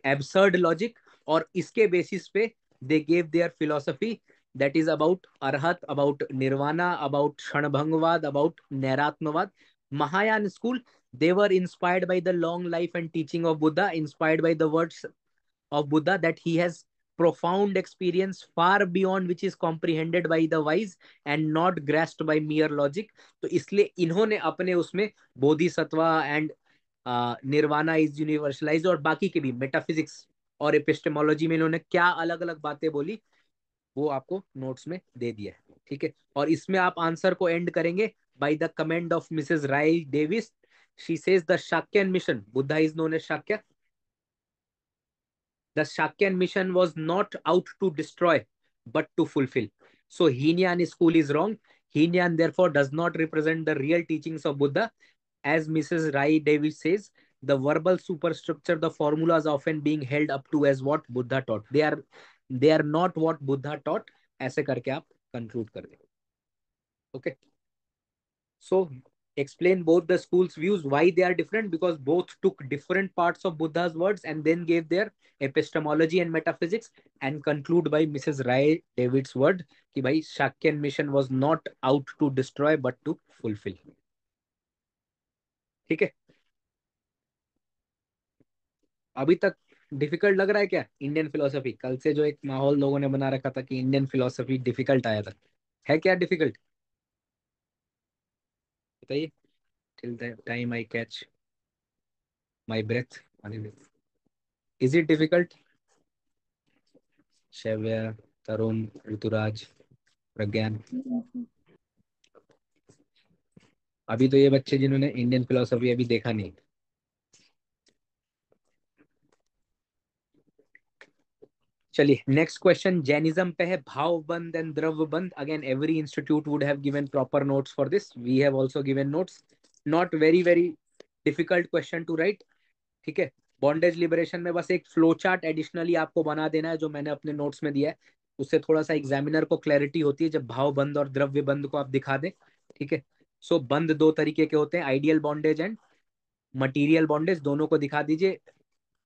absurd logic, और इसके बेसिस पे they gave their philosophy that is about arhat, about nirvana, about kshanbhangvad, about nairatmavad। Mahayan school, they were inspired by the long life and teaching of Buddha, inspired by the words of Buddha that he has profound experience far beyond which is comprehended by the wise and not grasped by mere logic। तो इसलिए इन्होंने अपने उसमें Bodhisattva and nirvana is universalise और बाकी के भी metaphysics और एपिस्टेमोलॉजी में इन्होंने क्या अलग अलग बातें बोली वो आपको नोट्स में दे दिया है, ठीक है। और इसमें आप आंसर को एंड करेंगे by the comment of Mrs Rhys Davids, she says the Shakyan mission, Buddha is known as Shakya, the Shakyan mission was not out to destroy but to fulfill। So Heenyan school is wrong, Heenyan therefore does not represent the real teachings of Buddha, as Mrs. Rai Davis says, the verbal superstructure, the formulas often being held up to as what Buddha taught, they are not what Buddha taught। ऐसे करके आप conclude कर दें। Okay, so explain both the schools views, why they are different, because both took different parts of Buddha's words and then gave their epistemology and metaphysics, and conclude by Mrs. Rai David's word कि भाई Shakyan mission was not out to destroy but to fulfill। ठीक है, अभी तक difficult लग रहा है क्या इंडियन फिलोसफी? कल से जो एक माहौल लोगों ने बना रखा था कि इंडियन फिलोसफी डिफिकल्ट आया था, है क्या डिफिकल्ट? बताइए। Till the time I catch my breath, is it difficult? Shaivya, Tarun, Rituraj, Pragyan, अभी तो ये बच्चे जिन्होंने इंडियन फिलोसफी अभी देखा नहीं। चलिए नेक्स्ट क्वेश्चन जैनिज्म पे है, भाव बंद एंड द्रव्य बंद। Again every institute would have given proper notes for this, we have also given notes, not very very difficult question to write, ठीक है। बॉन्डेज लिबरेशन में बस एक फ्लो चार्ट एडिशनली आपको बना देना है जो मैंने अपने नोट्स में दिया है, उससे थोड़ा सा एग्जामिनर को क्लैरिटी होती है जब भाव बंद और द्रव्य बंद को आप दिखा दें, ठीक है। सो बंद दो तरीके के होते हैं, ideal bondage and material bondage, दोनों को दिखा दीजिए।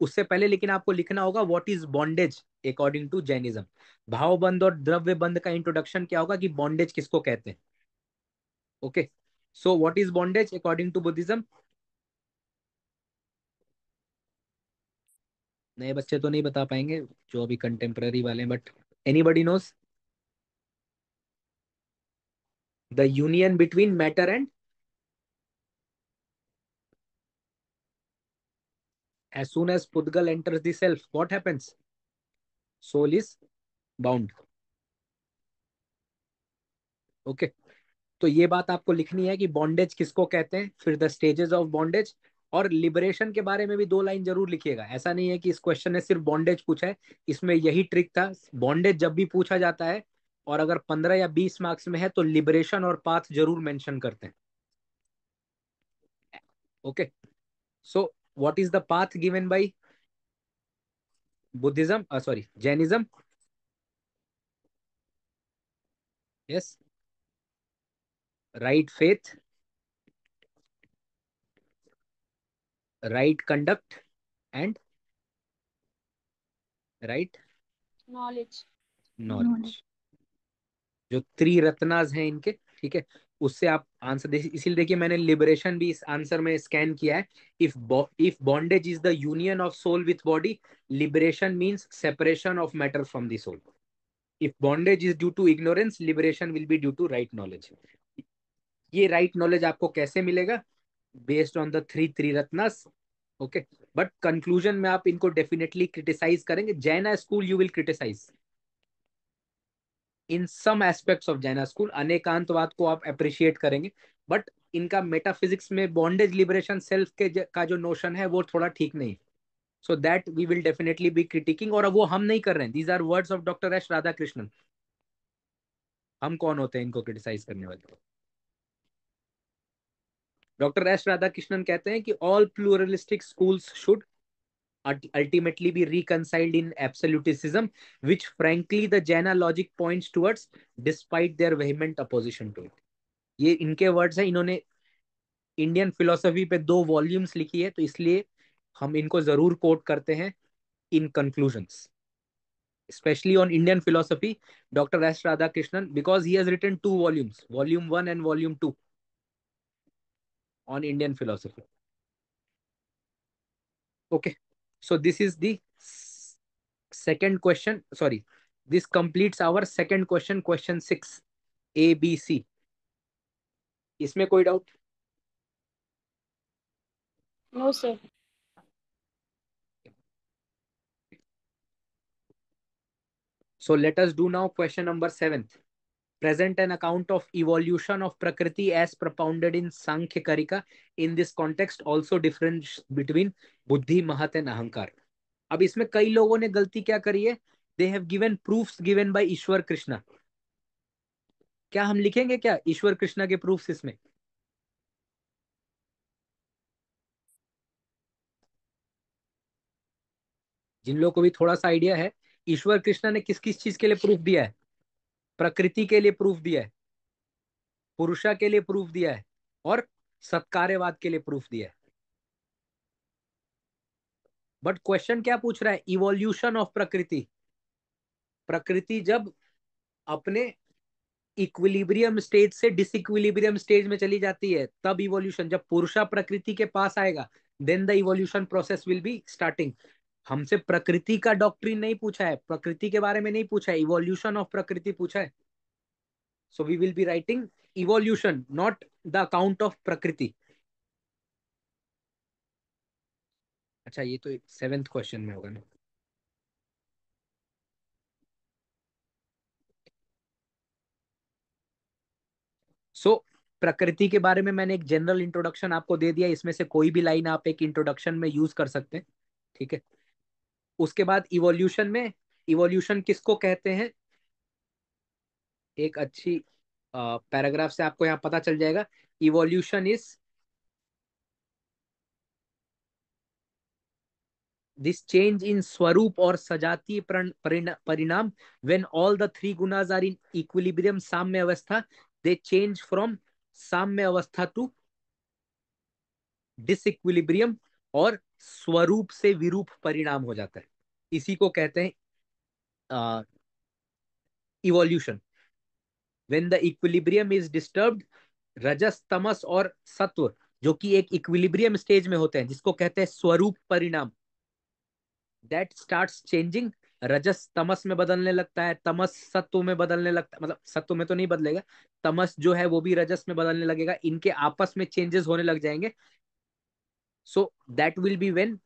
उससे पहले लेकिन आपको लिखना होगा what is bondage according to Jainism. भाव बंद और द्रव्य बंद का इंट्रोडक्शन क्या होगा कि बॉन्डेज किसको कहते हैं। Okay, so what is bondage according to Buddhism? नए बच्चे तो नहीं बता पाएंगे जो अभी कंटेम्पररी वाले हैं, but anybody knows? The union between matter and, as soon as Pudgal enters the self, what happens? Soul is bound। Okay, तो ये बात आपको लिखनी है कि बॉन्डेज किसको कहते हैं, फिर द स्टेजेस ऑफ बॉन्डेज, और लिबरेशन के बारे में भी 2 लाइन जरूर लिखिएगा। ऐसा नहीं है कि इस क्वेश्चन ने सिर्फ बॉन्डेज पूछा है, इसमें यही ट्रिक था, बॉन्डेज जब भी पूछा जाता है और अगर 15 या 20 मार्क्स में है तो लिबरेशन और पाथ जरूर मेंशन करते हैं। Okay, so what is the path given by Buddhism, sorry Jainism? Yes, right faith, right conduct and right knowledge। Knowledge, जो त्रिरत्नाज हैं इनके, ठीक है। उससे आप आंसर दे, इसीलिए देखिए मैंने लिबरेशन भी इस आंसर में स्कैन किया है। If bondage is the union of soul with body, liberation means separation of matter from the soul. If bondage is due to ignorance, liberation will be due to right knowledge. ये right knowledge आपको कैसे मिलेगा? Based on the Triratnas. Okay, but conclusion में आप इनको definitely criticise करेंगे। Jaina school you will criticise, in some aspects of Jaina school, Anekantavada को आप अप्रिशिएट करेंगे, बट इनका मेटाफिजिक्स में बॉन्डेज लिबरेशन सेल्फ के का जो नोशन है वो थोड़ा ठीक नहीं। So that we will definitely be criticising, और अब वो हम नहीं कर रहे हैं, these are words of doctor S Radhakrishnan. हम कौन होते हैं इनको क्रिटिसाइज करने वाले? डॉक्टर एस राधाकृष्णन कहते हैं कि all pluralistic schools should ultimately be reconciled in absolutism, which frankly the Jaina logic points towards despite their vehement opposition to it. ये इनके वर्ड्स हैं, इन्होंने इंडियन फिलोसफी पे 2 वॉल्यूम्स लिखी है, तो इसलिए हम इनको जरूर कोट करते हैं इन conclusions, especially on Indian philosophy, Dr. S. Radhakrishnan, because he has written 2 volumes, Volume 1 and Volume 2, on Indian philosophy. Okay, so this is the second question. Sorry, this completes our second question, question 6, A, B, C. इसमें कोई doubt? No, sir. So let us do now question number 7. Present an account of evolution of Prakriti as propounded in Sankhya Karika. In this context, also difference between Buddhi, Mahat and Ahankar. अब इसमें कई लोगों ने गलती क्या करी है? They have given proofs given by ईश्वर कृष्णा. क्या हम लिखेंगे क्या ईश्वर कृष्णा के प्रूफ्स इसमें? जिन लोगों को भी थोड़ा सा आइडिया है, ईश्वर कृष्णा ने किस किस चीज के लिए प्रूफ दिया है? प्रकृति के लिए प्रूफ दिया है, पुरुषा के लिए प्रूफ दिया है, और सत्कार्यवाद के लिए प्रूफ दिया है। बट क्वेश्चन क्या पूछ रहा है? इवोल्यूशन ऑफ प्रकृति। प्रकृति जब अपने इक्विलिब्रियम स्टेज से डिसइक्विलिब्रियम स्टेज में चली जाती है तब इवोल्यूशन, जब पुरुषा प्रकृति के पास आएगा then the evolution process will be starting. हमसे प्रकृति का डॉक्ट्रिन नहीं पूछा है, प्रकृति के बारे में नहीं पूछा है, इवोल्यूशन ऑफ प्रकृति पूछा है। So we will be writing evolution, not the account of prakriti. अच्छा, ये तो 7th क्वेश्चन में होगा ना। सो प्रकृति के बारे में मैंने एक जनरल इंट्रोडक्शन आपको दे दिया, इसमें से कोई भी लाइन आप एक इंट्रोडक्शन में यूज कर सकते हैं, ठीक है। उसके बाद इवोल्यूशन में, इवोल्यूशन किसको कहते हैं, एक अच्छी पैराग्राफ से आपको यहाँ पता चल जाएगा। Evolution is this change in swarupa और सजातीय परिणाम when all the 3 gunas are in equilibrium साम्य अवस्था, दे चेंज फ्रॉम साम्य अवस्था टू डिसइक्विलिब्रियम, और स्वरूप से विरूप परिणाम हो जाता है। इसी को कहते हैं evolution. When the equilibrium is disturbed, rajas, tamas और सत्व जो कि एक इक्विलिब्रियम स्टेज में होते हैं, जिसको कहते हैं स्वरूप परिणाम, दैट स्टार्ट्स चेंजिंग। रजस तमस में बदलने लगता है, तमस सत्व में बदलने लगता है, मतलब सत्व में तो नहीं बदलेगा, तमस जो है वो भी रजस में बदलने लगेगा, इनके आपस में चेंजेस होने लग जाएंगे। So that will be when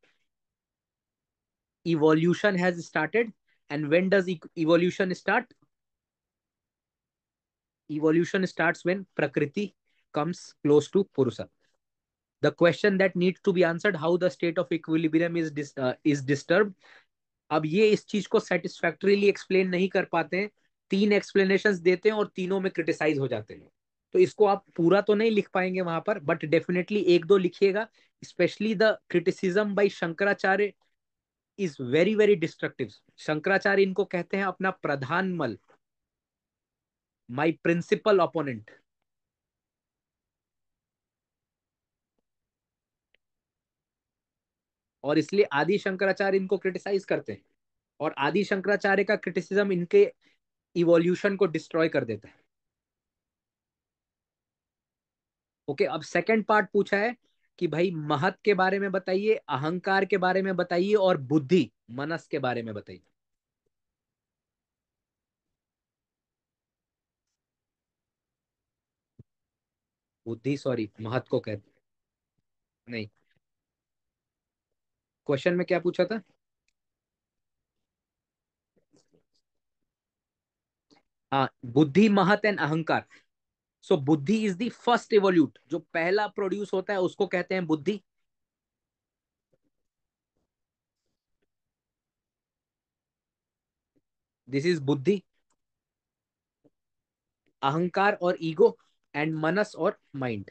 evolution has started. And when does evolution start? Evolution starts when prakriti comes close to purusha. The question that needs to be answered, how the state of equilibrium is disturbed. अब ये इस चीज को satisfactorily explain नहीं कर पाते हैं, 3 explanations देते हैं और तीनों में criticize हो जाते हैं। तो इसको आप पूरा तो नहीं लिख पाएंगे वहां पर, बट डेफिनेटली 1-2 लिखिएगा। Specially the criticism by Shankaracharya is very very destructive. Shankaracharya इनको कहते हैं अपना प्रधान मल, माई प्रिंसिपल ओपोनेंट। और इसलिए आदि शंकराचार्य इनको क्रिटिसाइज करते हैं, और आदि शंकराचार्य का क्रिटिसिज्म इनके इवोल्यूशन को डिस्ट्रॉय कर देता है। ओके, अब सेकंड पार्ट पूछा है कि भाई महत के बारे में बताइए, अहंकार के बारे में बताइए, और बुद्धि मनस के बारे में बताइए। बुद्धि, सॉरी, महत को कहते नहीं। क्वेश्चन में क्या पूछा था? हाँ, बुद्धि, महत एंड अहंकार। सो बुद्धि इज द फर्स्ट इवोल्यूट, जो पहला प्रोड्यूस होता है उसको कहते हैं बुद्धि। दिस इज बुद्धि। अहंकार और ईगो, एंड मनस और माइंड।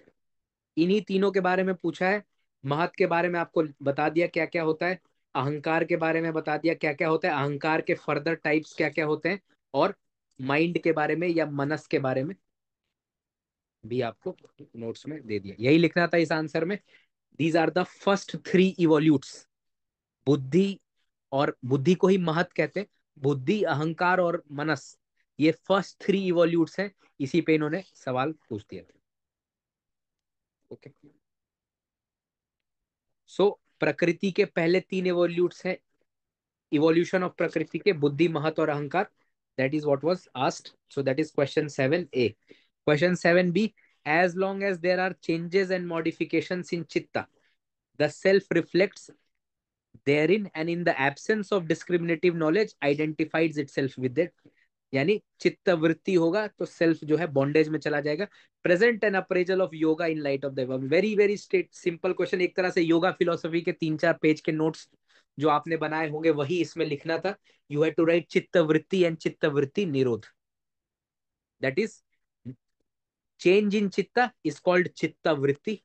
इन्हीं तीनों के बारे में पूछा है। महत के बारे में आपको बता दिया क्या क्या होता है, अहंकार के बारे में बता दिया क्या क्या होता है, अहंकार के फर्दर टाइप्स क्या क्या होते हैं, और माइंड के बारे में या मनस के बारे में भी आपको नोट्स में दे दिया। यही लिखना था इस आंसर में। These are the first three evolutes. Buddhi, और बुद्धि को ही महत कहते हैं, बुद्धि, अहंकार और मनस, ये फर्स्ट थ्री इवोल्यूट्स हैं। इसी पे इन्होंने सवाल पूछ दिया था। ओके, सो प्रकृति के पहले तीन इवोल्यूट्स हैं, इवोल्यूशन ऑफ प्रकृति के, बुद्धि, महत और अहंकार। That is what was asked, so that is question 7A। Question 7B, as long as there are changes and modifications in chitta, the self reflects therein and in the absence of discriminative knowledge identifies itself with it। यानी चित्त वृत्ति होगा तो self जो है bondage में चला जाएगा। Present N appraisal of yoga in light of the very very state simple question. एक तरह से योगा फिलोसफी के 3-4 पेज के नोट्स जो आपने बनाए होंगे वही इसमें लिखना था। You have to write chitta वृत्ति एंड चित्त वृत्ति निरोध। दैट इज चेंज इन चित्ता इज कॉल्ड चित्त वृत्ति,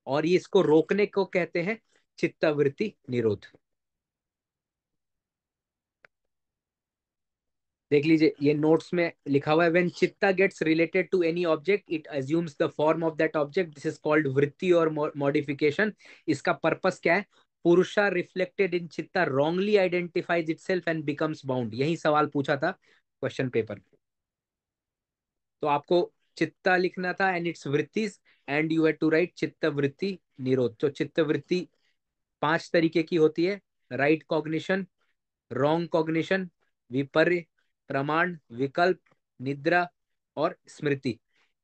और ये इसको रोकने को कहते हैं चित्त वृत्ति निरोध। देख लीजिए, ये नोट्स में लिखा हुआ है, when chitta gets related to any object it assumes the form of that object, this is called vritti और मॉडिफिकेशन। इसका पर्पस क्या है? पुरुषा रिफ्लेक्टेड इन चित्ता wrongly identifies itself and becomes bound. यही सवाल पूछा था क्वेश्चन पेपर। तो आपको चित्ता लिखना था and its vrittis, and you had to write chitta vritti निरोध। तो चित्त वृत्ति 5 तरीके की होती है: राइट कॉग्निशन, रॉन्ग कॉग्निशन, विपर्य, प्रमाण, विकल्प, निद्रा और स्मृति।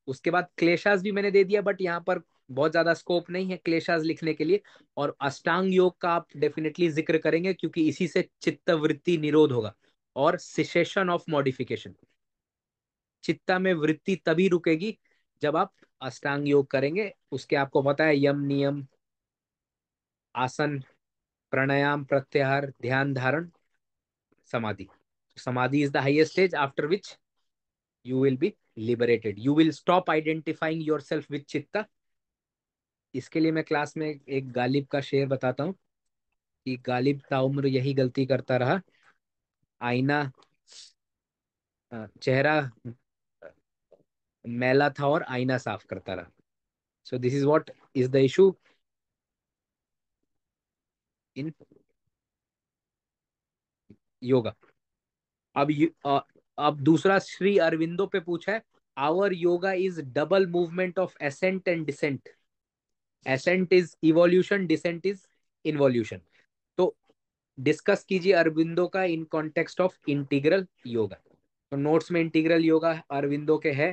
उसके बाद क्लेशास भी मैंने दे दिया, बट यहाँ पर बहुत ज्यादा स्कोप नहीं है क्लेशास लिखने के लिए। और अष्टांग योग का आप डेफिनेटली जिक्र करेंगे क्योंकि इसी से चित्त वृत्ति निरोध होगा, और सिसेशन ऑफ मॉडिफिकेशन। चित्ता में वृत्ति तभी रुकेगी जब आप अष्टांग योग करेंगे। उसके आपको पता है यम, नियम, आसन, प्राणायाम, प्रत्याहार, ध्यान धारण, समाधि। समाधि is the highest stage after which you will be liberated. You will stop identifying yourself with chitta. इसके लिए मैं क्लास में एक गालिब का शेर बताता हूँ कि गालिब ताउम्र यही गलती करता रहा, आईना चेहरा मैला था और आईना साफ करता रहा। So this is what is the issue in yoga. अब अब दूसरा श्री अरविंदो पे पूछा है, our yoga is double movement of ascent and descent. Ascent is evolution, descent is involution. तो डिस्कस कीजिए अरविंदो का in context of integral yoga. तो नोट्स में इंटीग्रल योगा अरविंदो के है।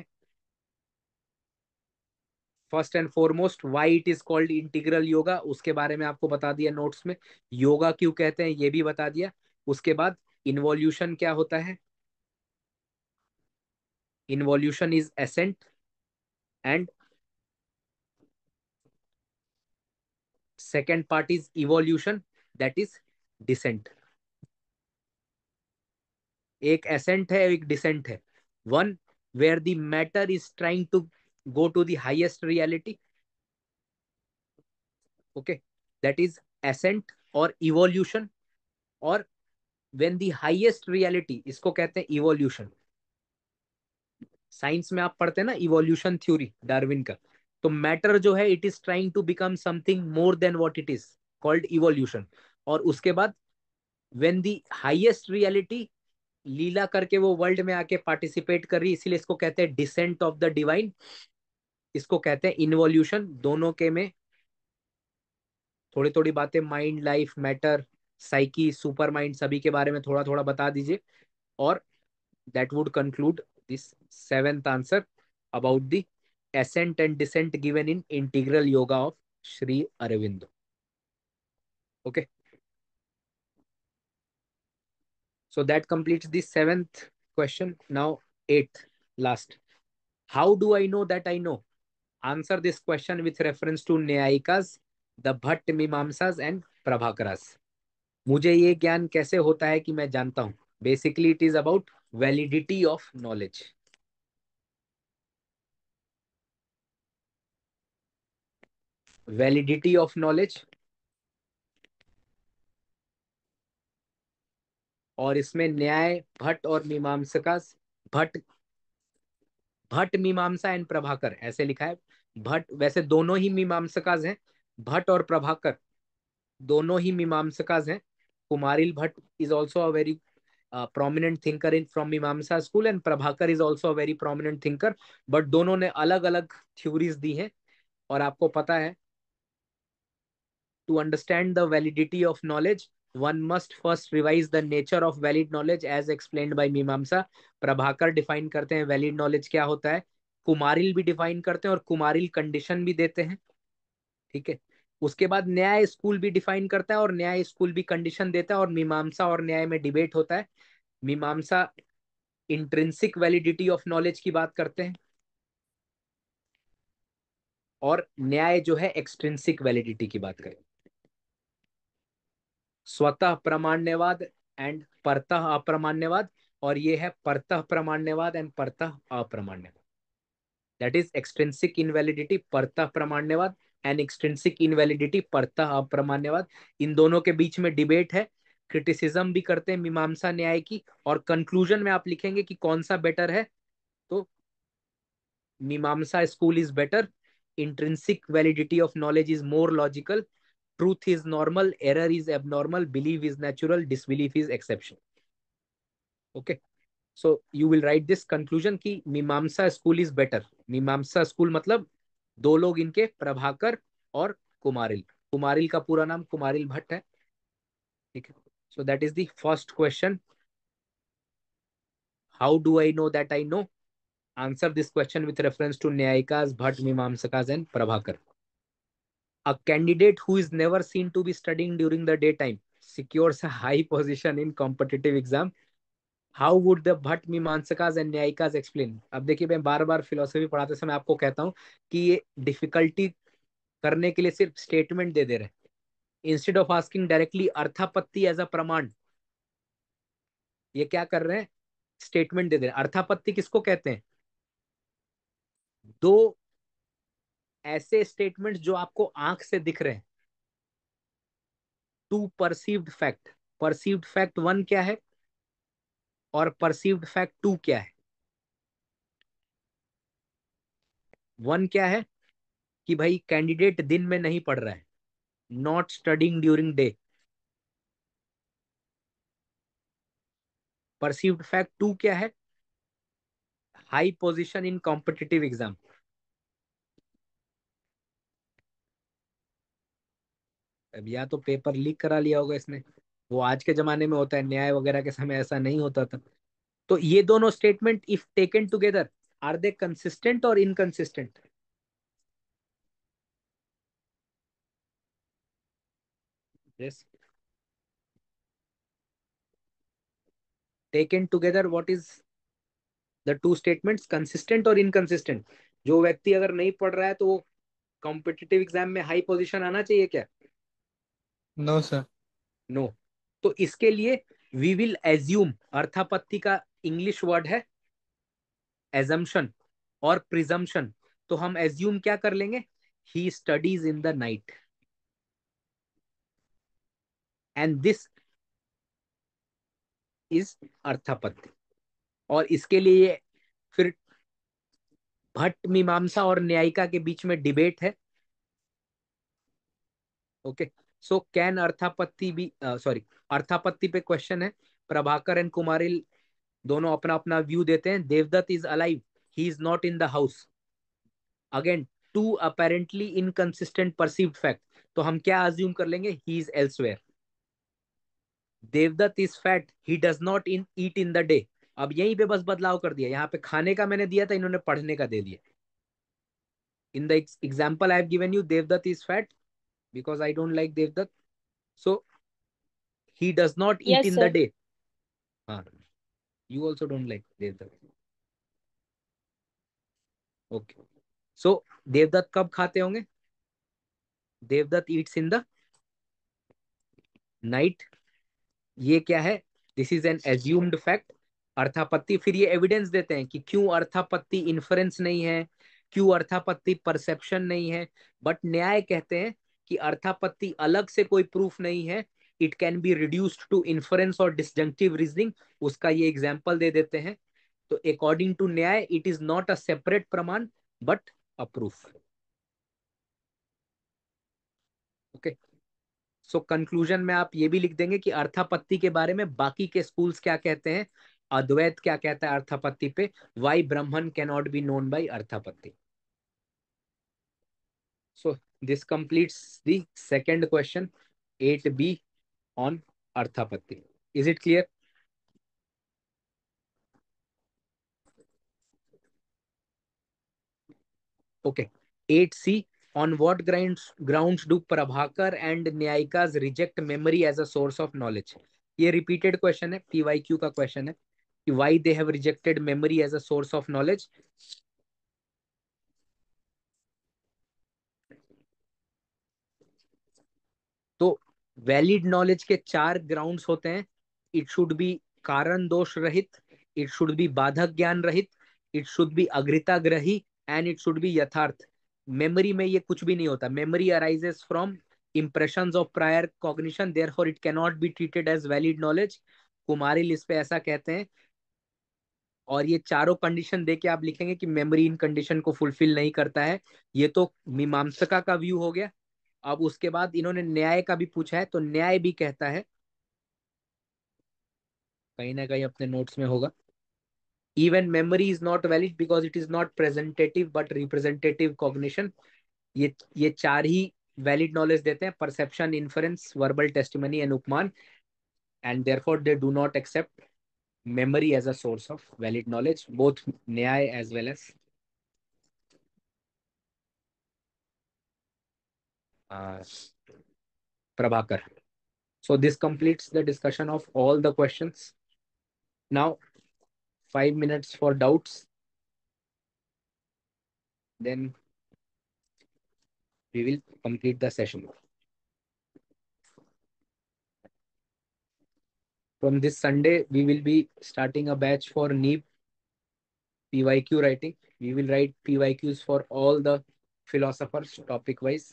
First and foremost why it is called integral yoga, उसके बारे में आपको बता दिया नोट्स में। योगा क्यों कहते हैं ये भी बता दिया। उसके बाद इन्वोल्यूशन क्या होता है, involution is ascent and second part is evolution, that is descent. एक एसेंट है एक डिसेंट है। One where the matter is trying to go to the highest reality, okay, that is ascent और इवोल्यूशन। और when the highest reality, इसको कहते हैं evolution. Science में आप पढ़ते हैं ना इवोल्यूशन थ्योरी डार्विन का। तो मैटर जो है it is trying to become something more than what it is, called evolution. और उसके बाद व्हेन द हाईएस्ट रियलिटी लीला करके वो वर्ल्ड में आके पार्टिसिपेट कर रही, इसीलिए इसको कहते हैं डिसेंट ऑफ द डिवाइन, इसको कहते हैं इन्वोल्यूशन। दोनों के में थोड़ी थोड़ी बातें mind, life, matter, psyche, super mind सभी के बारे में थोड़ा थोड़ा बता दीजिए। और that would conclude this seventh answer about the ascent and descent given in integral yoga of Sri Aurobindo. Okay, so that completes the 7th question. Now, eighth, last. How do I know that I know? Answer this question with reference to Naiyayikas, the Bhatta Mimamsakas and Prabhakaras. मुझे ये ज्ञान कैसे होता है कि मैं जानता हूं? Basically, it is about validity of knowledge. Validity of knowledge. और इसमें न्याय, भट्ट और मीमांसका, भट्ट भट्ट मीमांसा एंड प्रभाकर ऐसे लिखा है. भट्ट वैसे दोनों ही मीमांसकाज हैं. भट्ट और प्रभाकर दोनों ही मीमांसकाज हैं. Kumarila Bhatt is also a very prominent thinker in from मीमांसा school and Prabhakar is also a very prominent thinker, but दोनों ने अलग अलग theories दी हैं. और आपको पता है, to understand the validity of knowledge, one must first revise the nature of valid knowledge as explained by मीमांसा. प्रभाकर डिफाइन करते हैं वैलिड नॉलेज क्या होता है. कुमारिल भी डिफाइन करते हैं और कुमारिल कंडीशन भी देते हैं. ठीक है. उसके बाद न्याय स्कूल भी डिफाइन करता है और न्याय स्कूल भी कंडीशन देता है. और मीमांसा और न्याय में डिबेट होता है. मीमांसा इंट्रिंसिक वैलिडिटी ऑफ नॉलेज की बात करते हैं और न्याय जो है एक्सट्रिंसिक वैलिडिटी की बात करें. स्वतः प्रमाण्यवाद एंड परतः अप्रमाण्यवाद, और ये है परतः प्रमाण्यवाद एंड परतः अप्रमाण्यवाद. दैट इज एक्सट्रिंसिक इनवैलिडिटी परतः प्रमाण्यवाद एंड एक्सट्रिंसिक इनवैलिडिटी परतः अप्रमाण्यवाद. इन दोनों के बीच में डिबेट है. क्रिटिसिज्म भी करते हैं मीमांसा न्याय की. और कंक्लूजन में आप लिखेंगे कि कौन सा बेटर है, तो मीमांसा school is better. Intrinsic validity of knowledge is more logical. Truth is normal, error is abnormal, belief is natural, disbelief is exception. Okay, so you will write this conclusion कि मीमांसा स्कूल इज बेटर. मीमांसा school मतलब दो लोग इनके, प्रभाकर और कुमारिल. कुमारिल का पूरा नाम कुमारिल भट्ट है. ठीक है. So that is the first question. How do I know that I know? Answer this question with reference to न्यायिकास, Bhatt, मीमांसकास and Prabhakar. A candidate who is never seen to be studying during the daytime secures a high position in competitive exam. How would the Bhatt Mimamsakas and Nyayikas explain? अब देखिए, मैं बार बार philosophy पढ़ाते समय आपको कहता हूँ कि ये डिफिकल्टी करने के लिए सिर्फ स्टेटमेंट दे रहे हैं. Instead of asking directly arthapatti as a pramana, ये क्या कर रहे हैं, स्टेटमेंट दे रहे हैं. अर्थापत्ति किसको कहते हैं? दो ऐसे स्टेटमेंट जो आपको आंख से दिख रहे हैं. Two perceived fact. Perceived fact one क्या है और परसीव्ड फैक्ट टू क्या है? वन क्या है कि भाई कैंडिडेट दिन में नहीं पढ़ रहा है, not studying during day. Perceived fact two क्या है? High position in competitive exam. अब या तो पेपर लीक करा लिया होगा इसने, वो आज के जमाने में होता है, न्याय वगैरह के समय ऐसा नहीं होता था. तो ये दोनों statement if taken together, are they consistent और inconsistent? Yes. Taken together what is the two statements, consistent और इनकंसिस्टेंट? जो व्यक्ति अगर नहीं पढ़ रहा है तो वो कॉम्पिटिटिव एग्जाम में हाई पोजीशन आना चाहिए क्या? No, sir. नो. तो इसके लिए वी विल एज्यूम, अर्थापत्ति का इंग्लिश वर्ड है एजम्पशन और प्रिजम्पशन. तो हम एज्यूम क्या कर लेंगे? He studies in the night and this is arthapatti. और इसके लिए फिर भट्ट मीमांसा और न्यायिका के बीच में डिबेट है. ओके. सो कैन अर्थापत्ति भी, सॉरी, अर्थापत्ति पे क्वेश्चन है. प्रभाकर एंड कुमारिल दोनों अपना अपना व्यू देते हैं. Devadatta is alive, he is not in the house. Again two apparently inconsistent perceived fact. तो हम क्या अज्यूम कर लेंगे? He is elsewhere. Devadatta is fat, he does not in eat in the day. अब यहीं पे बस बदलाव कर दिया. यहाँ पे खाने का मैंने दिया था, इन्होंने पढ़ने का दे दिया. In the example I have given you, Devadatta is fat because I don't like Devdutt. So he does not eat Yes, in the sir. day. हाँ, You also don't like Devdutt. Okay. So Devdutt कब खाते होंगे? Devdutt eats in the night. ये क्या है? This is an assumed fact. Arthapatti, फिर ये evidence देते हैं कि क्यों अर्थापत्ति इन्फरेंस नहीं है, क्यों अर्थापत्ति परसेप्शन नहीं है. बट न्याय कहते हैं कि अर्थापत्ति अलग से कोई प्रूफ नहीं है, it can be reduced to inference और डिसजंक्टिव रीजनिंग. उसका ये एग्जाम्पल दे देते हैं. तो according to Nyaya it is not a separate pramana but a proof. Okay. So conclusion में आप ये भी लिख देंगे कि अर्थापत्ति के बारे में बाकी के स्कूल्स क्या कहते हैं, अद्वैत क्या कहता है अर्थापत्ति पे, why Brahman can not be known by arthapatti. So this completes the second question 8B on arthapatti. Is it clear? Okay. 8C, on what grounds do Prabhakar and Nyayikas reject memory as a source of knowledge? ये repeated question है, PYQ का question है कि why they have rejected memory as a source of knowledge. तो valid knowledge के 4 grounds होते हैं. It should B कारण दोष रहित, इट शुड बी बाधक ज्ञान रहित, it should be agrihitagrahi and it should be yathartha. Memory में ये कुछ भी नहीं होता. Memory arises from impressions of prior cognition, therefore it cannot be treated as valid knowledge. Kumarila इस पे ऐसा कहते हैं. और ये चारों कंडीशन देके आप लिखेंगे कि मेमोरी इन कंडीशन को फुलफिल नहीं करता है. ये तो मीमांसका का व्यू हो गया. अब उसके बाद इन्होंने न्याय का भी पूछा है, तो न्याय भी कहता है, कहीं ना कहीं अपने नोट्स में होगा, even memory is not valid because it is not presentative but representative cognition. ये 4 ही वैलिड नॉलेज देते हैं, perception, inference, verbal testimony and upamana. And therefore they do not accept memory as a source of valid knowledge, both Nyay as well as Prabhakar. So this completes the discussion of all the questions. Now 5 minutes for doubts, then we will complete the session. From this Sunday we will be starting a batch for NEEP PYQ writing. We will write PYQs for all the philosophers topic wise,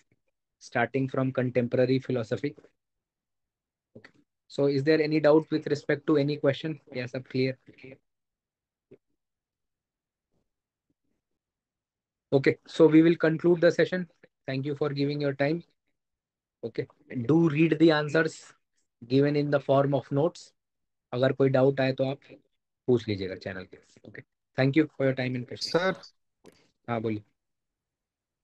starting from contemporary philosophy. Okay. So is there any doubt with respect to any question? Yes, sir, clear. Okay, so we will conclude the session. Thank you for giving your time. Okay, do read the answers given in the form of notes. अगर कोई doubt आए तो आप पूछ लीजिएगा channel पे. Okay, thank you for your time and patience. Sir, हाँ बोलिए.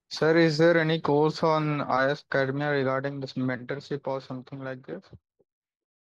sir, is there any course on IS Academia regarding this mentorship or something like this?